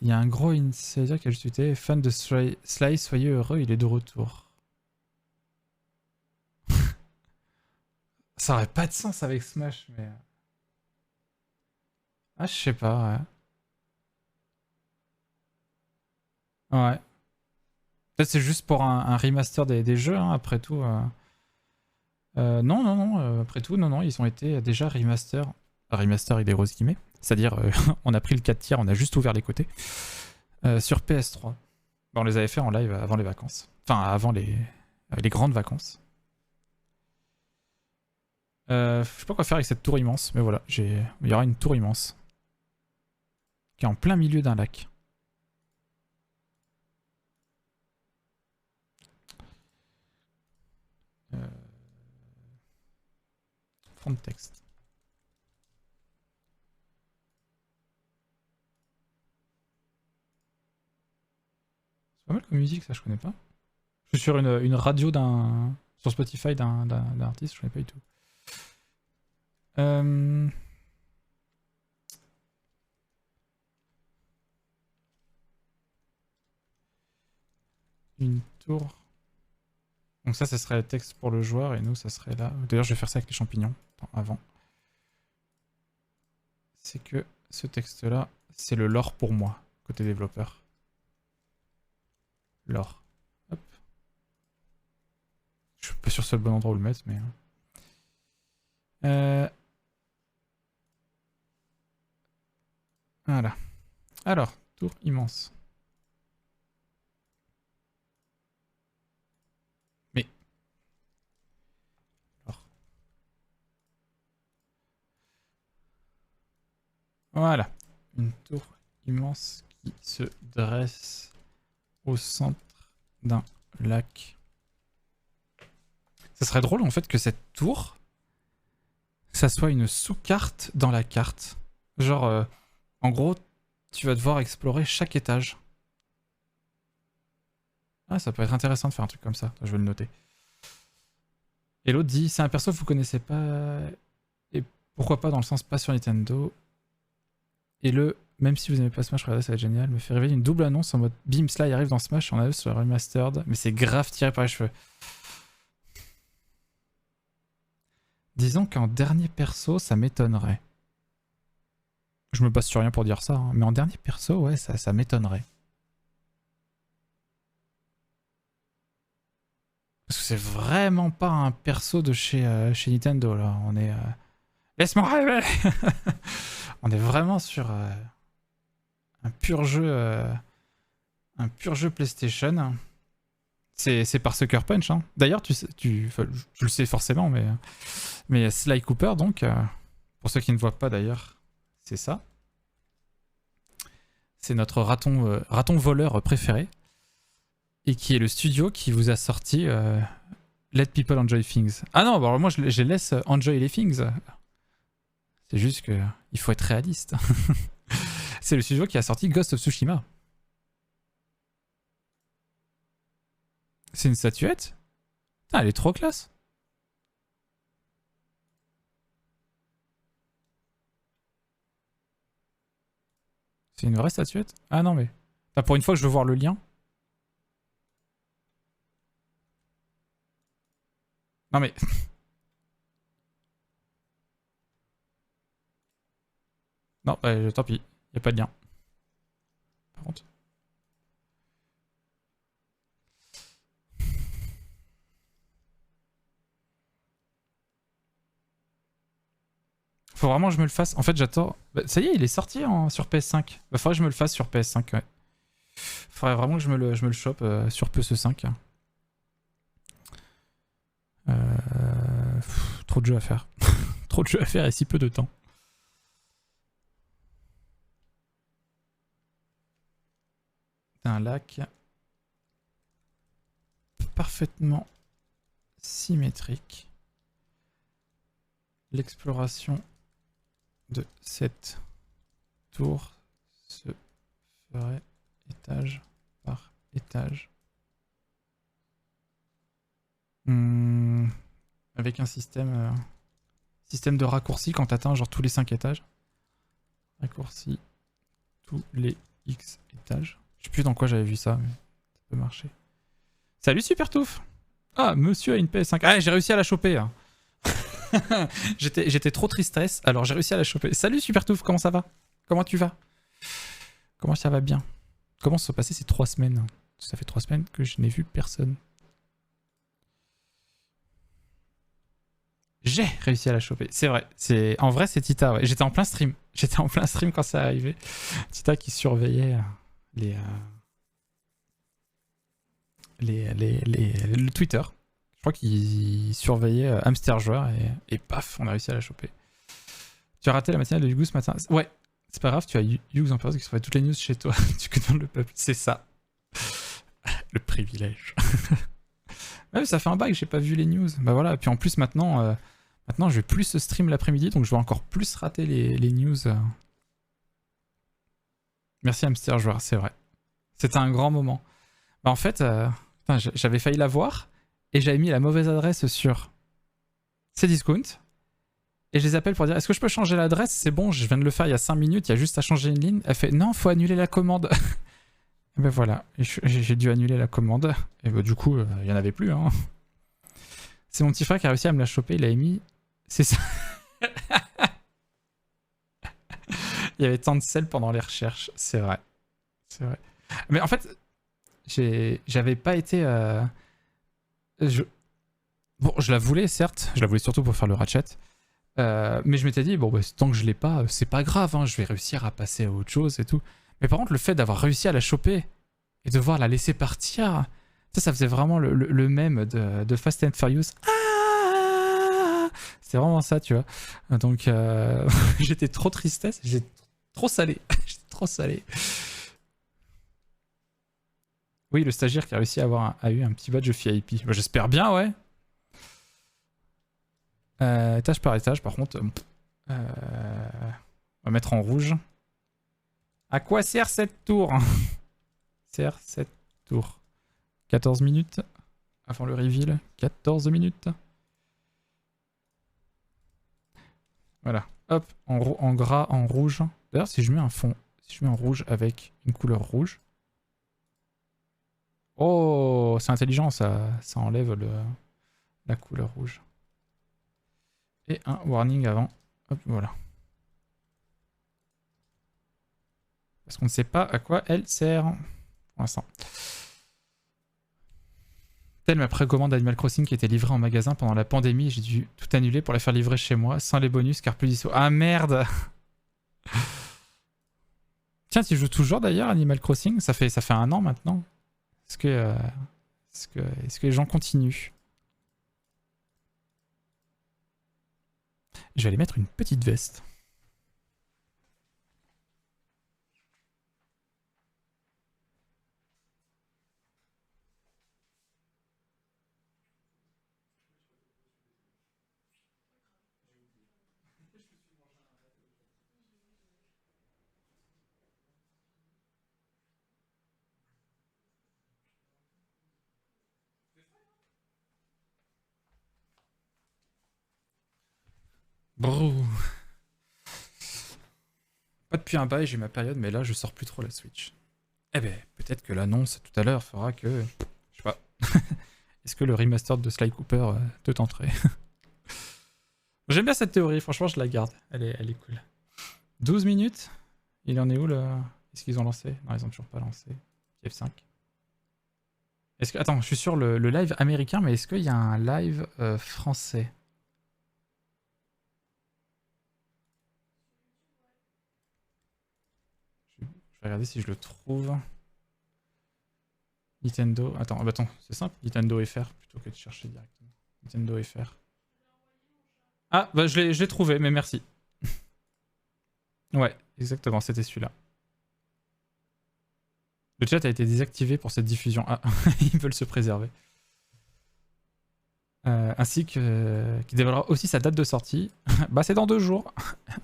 Il y a un gros insider qui a juste été fan de Sly, soyez heureux, il est de retour. Ça aurait pas de sens avec Smash, mais... Ah, je sais pas, ouais. Ouais. Peut-être c'est juste pour un remaster des jeux, hein, après tout. Non, après tout, non, ils ont été déjà remaster. Remaster, il est rose guillemets. C'est-à-dire, on a pris le 4 tiers, on a juste ouvert les côtés. Sur PS3. On les avait fait en live avant les vacances. Enfin, avant les grandes vacances. Je sais pas quoi faire avec cette tour immense, mais voilà, il y aura une tour immense. Qui est en plein milieu d'un lac. Fond de texte. mal comme musique, ça je connais pas. Je suis sur une radio sur Spotify d'un artiste, je connais pas du tout. Une tour. Donc ça serait le texte pour le joueur et nous, ça serait là. D'ailleurs, je vais faire ça avec les champignons avant. C'est que ce texte-là, c'est le lore pour moi, côté développeur. Lore. Hop. Je suis pas sûr que c'est le bon endroit où le mettre, mais... Voilà. Alors, tour immense. Mais... Alors. Voilà. Une tour immense qui se dresse au centre d'un lac. Ça serait drôle en fait que cette tour, ça soit une sous-carte dans la carte. Genre, en gros, tu vas devoir explorer chaque étage. Ah, ça peut être intéressant de faire un truc comme ça. Je vais le noter. Et l'autre dit, c'est un perso que vous connaissez pas, et pourquoi pas dans le sens pas sur Nintendo. Et même si vous n'aimez pas Smash, regardez, ça va être génial, me fait révéler une double annonce en mode Bim Sly arrive dans Smash, on a vu sur le remastered, mais c'est grave tiré par les cheveux. Disons qu'en dernier perso, ça m'étonnerait. Je me base sur rien pour dire ça, hein, mais en dernier perso, ouais, ça m'étonnerait. Parce que c'est vraiment pas un perso de chez Nintendo, là. On est... Laisse-moi rêver. On est vraiment sur un pur jeu PlayStation. C'est par Sucker Punch. Hein. D'ailleurs, tu le sais forcément, mais Sly Cooper, donc, pour ceux qui ne voient pas d'ailleurs, c'est ça. C'est notre raton voleur préféré. Et qui est le studio qui vous a sorti Let People Enjoy Things. Ah non, alors moi je laisse enjoy les things. C'est juste que il faut être réaliste. C'est le studio qui a sorti Ghost of Tsushima. C'est une statuette? Putain, elle est trop classe. C'est une vraie statuette? Ah non mais... Enfin, pour une fois que je veux voir le lien. Non mais... Non, bah, tant pis. Y a pas de lien. Par contre... Faut vraiment que je me le fasse. En fait, j'attends... Bah, ça y est, il est sorti sur PS5. Bah, faudrait que je me le fasse sur PS5, ouais. Faudrait vraiment que je me le chope sur PS5. Trop de jeux à faire. Trop de jeux à faire et si peu de temps. Un lac parfaitement symétrique. L'exploration de cette tour se ferait étage par étage. Avec un système de raccourci quand t'atteins genre tous les 5 étages. Raccourci tous les X étages. Je sais plus dans quoi j'avais vu ça, mais ça peut marcher. Salut Supertouf. Ah, monsieur a une PS5. Ah, j'ai réussi à la choper. Hein. J'étais trop tristesse, alors j'ai réussi à la choper. Salut Supertouf, comment ça va? Comment tu vas? Comment ça va bien? Comment se sont passées ces 3 semaines? Ça fait 3 semaines que je n'ai vu personne. J'ai réussi à la choper, c'est vrai. En vrai, c'est Tita, ouais. J'étais en plein stream. J'étais en plein stream quand ça arrivait. Tita qui surveillait le Twitter. Je crois qu'il surveillait Hamster Joueur et paf, on a réussi à la choper. Tu as raté la matinale de Hugo ce matin? Ouais, c'est pas grave, tu as Hugo en personne qui surveille toutes les news chez toi. Tu connais le peuple, c'est ça. Le privilège. Ouais, ça fait un bail que j'ai pas vu les news. Bah voilà, et puis en plus maintenant je vais plus stream l'après-midi, donc je vais encore plus rater les news. Merci Hamster Joueur, c'est vrai. C'était un grand moment. Bah, en fait, putain, j'avais failli l'avoir et j'avais mis la mauvaise adresse sur Cdiscount. Et je les appelle pour dire est-ce que je peux changer l'adresse? C'est bon, je viens de le faire il y a 5 minutes, il y a juste à changer une ligne. Elle fait non, faut annuler la commande. Et ben voilà, j'ai dû annuler la commande. Et ben du coup, il y en avait plus. Hein. C'est mon petit frère qui a réussi à me la choper, il a mis. C'est ça. Il y avait tant de sel pendant les recherches, c'est vrai. C'est vrai. Mais en fait, j'avais pas été. Bon, je la voulais, certes. Je la voulais surtout pour faire le ratchet. Mais je m'étais dit, bon, bah, tant que je l'ai pas, c'est pas grave, hein, je vais réussir à passer à autre chose et tout. Mais par contre, le fait d'avoir réussi à la choper et de devoir la laisser partir, ça faisait vraiment le mème de Fast and Furious. Ah, c'était vraiment ça, tu vois. Donc, j'étais trop tristesse, j'étais trop salé. J'étais trop salé. Oui, le stagiaire qui a réussi à avoir a eu un petit badge VIP. Bah, j'espère bien, ouais. Étage par étage, par contre, on va mettre en rouge. À quoi sert cette tour? Sert cette tour. 14 minutes avant le reveal. 14 minutes. Voilà. Hop, en gras, en rouge. D'ailleurs, si je mets un fond, si je mets en rouge avec une couleur rouge. Oh, c'est intelligent, ça enlève la couleur rouge. Et un warning avant. Hop, voilà. Parce qu'on ne sait pas à quoi elle sert pour l'instant. Telle ma précommande Animal Crossing qui était livrée en magasin pendant la pandémie, j'ai dû tout annuler pour la faire livrer chez moi, sans les bonus car plus dispo. Ah merde. Tiens, tu joues toujours d'ailleurs Animal Crossing, ça fait 1 an maintenant. Est-ce que les gens continuent? Je vais aller mettre une petite veste. Brrr. Pas depuis un bail, j'ai ma période, mais là je sors plus trop la Switch. Eh ben, peut-être que l'annonce tout à l'heure fera que. Je sais pas. Est-ce que le remaster de Sly Cooper te tenterait? J'aime bien cette théorie, franchement, je la garde. Elle est cool. 12 minutes? Il en est où là? Est-ce qu'ils ont lancé? Non, ils ont toujours pas lancé. F5. Est-ce que... Attends, je suis sur le live américain, mais est-ce qu'il y a un live français? Je vais regarder si je le trouve. Nintendo. Attends, c'est simple. Nintendo FR plutôt que de chercher directement. Nintendo FR. Ah, bah je l'ai trouvé, mais merci. Ouais, exactement, c'était celui-là. Le chat a été désactivé pour cette diffusion. Ah, ils veulent se préserver. Ainsi que qui dévoilera aussi sa date de sortie. Bah c'est dans 2 jours.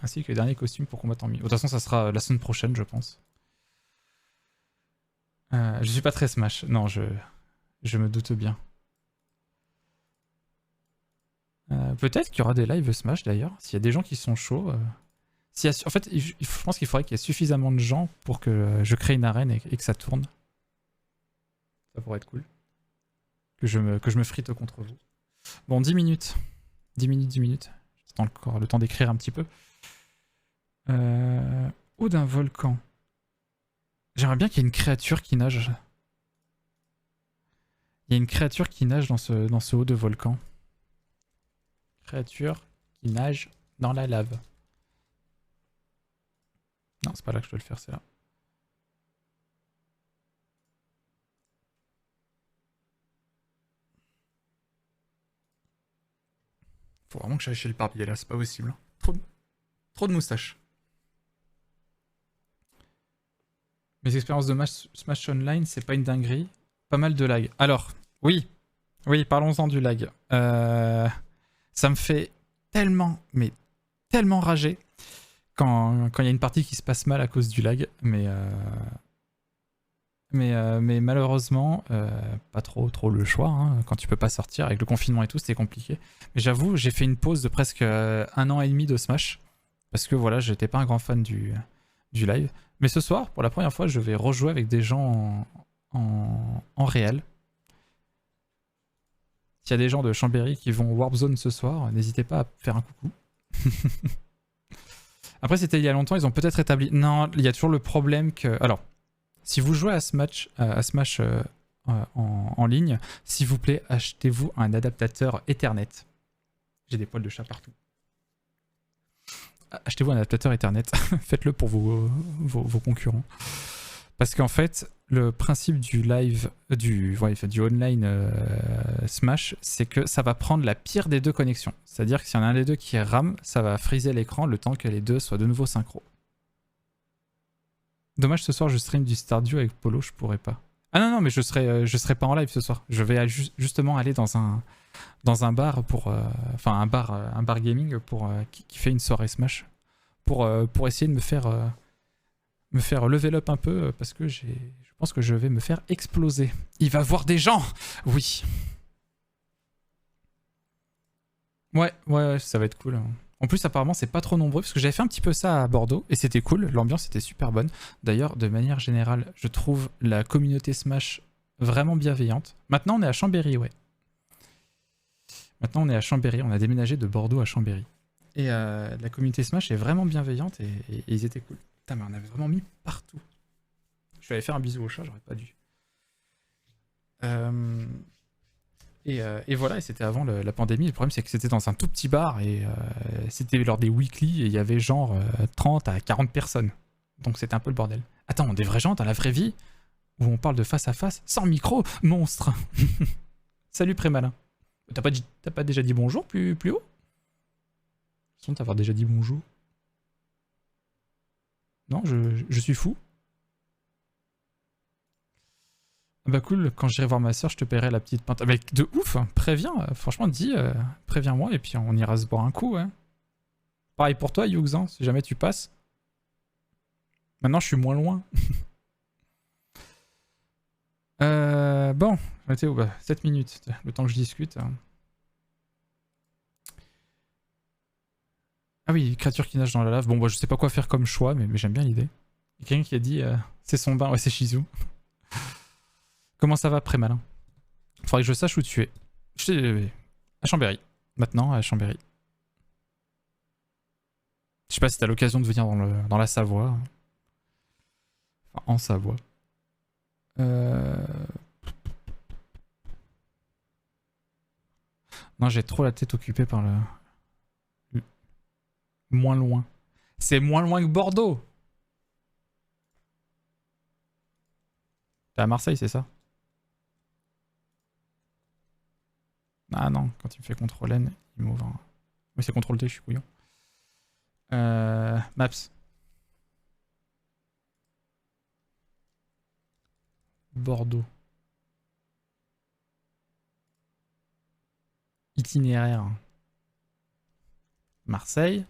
Ainsi que les derniers costumes pour combattre en mi. De toute façon, ça sera la semaine prochaine, je pense. Je suis pas très Smash. Non, je me doute bien. Peut-être qu'il y aura des lives Smash d'ailleurs. S'il y a des gens qui sont chauds. En fait, je pense qu'il faudrait qu'il y ait suffisamment de gens pour que je crée une arène et que ça tourne. Ça pourrait être cool. Que je me frite contre vous. Bon, 10 minutes. 10 minutes, 10 minutes. J'attends encore le temps d'écrire un petit peu. Eau d'un volcan. J'aimerais bien qu'il y ait une créature qui nage. Il y a une créature qui nage dans ce haut de volcan. Créature qui nage dans la lave. Non, c'est pas là que je dois le faire, c'est là. Faut vraiment que j'aille chez le barbier là, c'est pas possible. Trop de moustaches. Mes expériences de Smash Online, c'est pas une dinguerie. Pas mal de lag. Alors, oui, parlons-en du lag. Ça me fait tellement, mais tellement rager quand il y a une partie qui se passe mal à cause du lag. Mais Mais malheureusement, pas trop le choix. Hein. Quand tu peux pas sortir, avec le confinement et tout, c'était compliqué. Mais j'avoue, j'ai fait une pause de presque 1 an et demi de Smash. Parce que voilà, j'étais pas un grand fan du live. Mais ce soir, pour la première fois, je vais rejouer avec des gens en réel. S'il y a des gens de Chambéry qui vont Warp Zone ce soir, n'hésitez pas à faire un coucou. Après, c'était il y a longtemps, ils ont peut-être établi... Non, il y a toujours le problème que... Alors, si vous jouez à Smash, en ligne, s'il vous plaît, achetez-vous un adaptateur Ethernet. J'ai des poils de chat partout. Achetez-vous un adaptateur Ethernet. Faites-le pour vos concurrents. Parce qu'en fait, le principe du live, du online Smash, c'est que ça va prendre la pire des deux connexions. C'est-à-dire que s'il y en a un des deux qui rame, ça va friser l'écran le temps que les deux soient de nouveau synchro. Dommage, ce soir je stream du Stardew avec Polo, je pourrais pas. Ah non, mais je serai pas en live ce soir. Je vais justement aller dans un bar pour... Enfin, un bar gaming pour, qui fait une soirée Smash. Pour essayer de me faire level up un peu, parce que je pense que je vais me faire exploser. Il va voir des gens. Oui. Ouais, ça va être cool. En plus, apparemment, c'est pas trop nombreux, parce que j'avais fait un petit peu ça à Bordeaux, et c'était cool, l'ambiance était super bonne. D'ailleurs, de manière générale, je trouve la communauté Smash vraiment bienveillante. Maintenant, on est à Chambéry, ouais. Maintenant, on est à Chambéry, on a déménagé de Bordeaux à Chambéry. Et la communauté Smash est vraiment bienveillante, et ils étaient cool. Putain, mais on avait vraiment mis partout. Je vais aller faire un bisou au chat, j'aurais pas dû. Et voilà, et c'était avant la pandémie. Le problème, c'est que c'était dans un tout petit bar et c'était lors des weekly et il y avait genre 30 à 40 personnes. Donc c'était un peu le bordel. Attends, des vrais gens dans la vraie vie où on parle de face à face, sans micro, monstre. Salut Prémalin. T'as pas déjà dit bonjour plus haut? Sans t'avoir déjà dit bonjour. Non, je suis fou. Bah cool, quand j'irai voir ma soeur, je te paierai la petite pinte. Avec de ouf, préviens, franchement, préviens-moi et puis on ira se boire un coup. Ouais. Pareil pour toi, Yuxan, si jamais tu passes. Maintenant, je suis moins loin. Bon, j'étais où 7 minutes, le temps que je discute. Ah oui, créature qui nage dans la lave. Bon, bah, je sais pas quoi faire comme choix, mais j'aime bien l'idée. Il y a quelqu'un qui a dit c'est son bain, ouais, c'est Shizu. Comment ça va, Prémalin? Faudrait que je sache où tu es. Je suis à Chambéry. Maintenant, à Chambéry. Je sais pas si t'as l'occasion de venir dans la Savoie. Enfin, en Savoie. Non, j'ai trop la tête occupée par le... Moins loin. C'est moins loin que Bordeaux. T'es à Marseille, c'est ça? Ah non, quand il me fait CTRL N, il m'ouvre. Mais c'est CTRL T, je suis couillon. Maps. Bordeaux. Itinéraire. Marseille.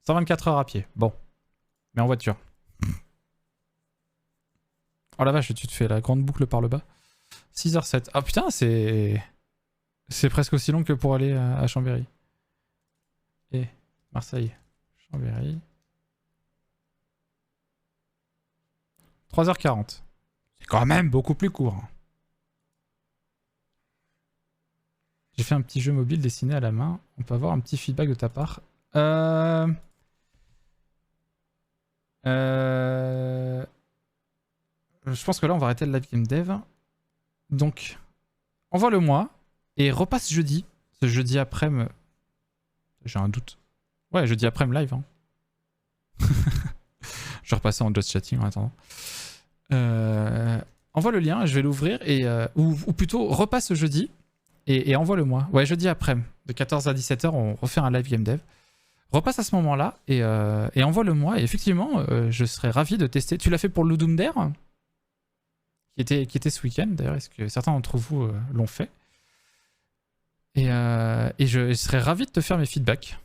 124 heures à pied. Bon. Mais en voiture. Oh la vache, tu te fais la grande boucle par le bas. 6h07. Ah putain, c'est presque aussi long que pour aller à Chambéry. Et Marseille, Chambéry. 3h40. C'est quand même beaucoup plus court. J'ai fait un petit jeu mobile dessiné à la main. On peut avoir un petit feedback de ta part. Je pense que là, on va arrêter le live game dev. Donc, envoie-le-moi et repasse jeudi. Ce jeudi après-midi. J'ai un doute. Ouais, jeudi après-midi live. Hein. Je vais repasser en just chatting en attendant. Envoie le lien, je vais l'ouvrir et ou plutôt repasse jeudi et envoie-le-moi. Ouais, jeudi après-midi, de 14 à 17h, on refait un live game dev. Repasse à ce moment-là et envoie-le-moi. Et effectivement, je serais ravi de tester. Tu l'as fait pour le Doom Dare qui était ce week-end d'ailleurs. Est-ce que certains d'entre vous l'ont fait? Et je serais ravi de te faire mes feedbacks.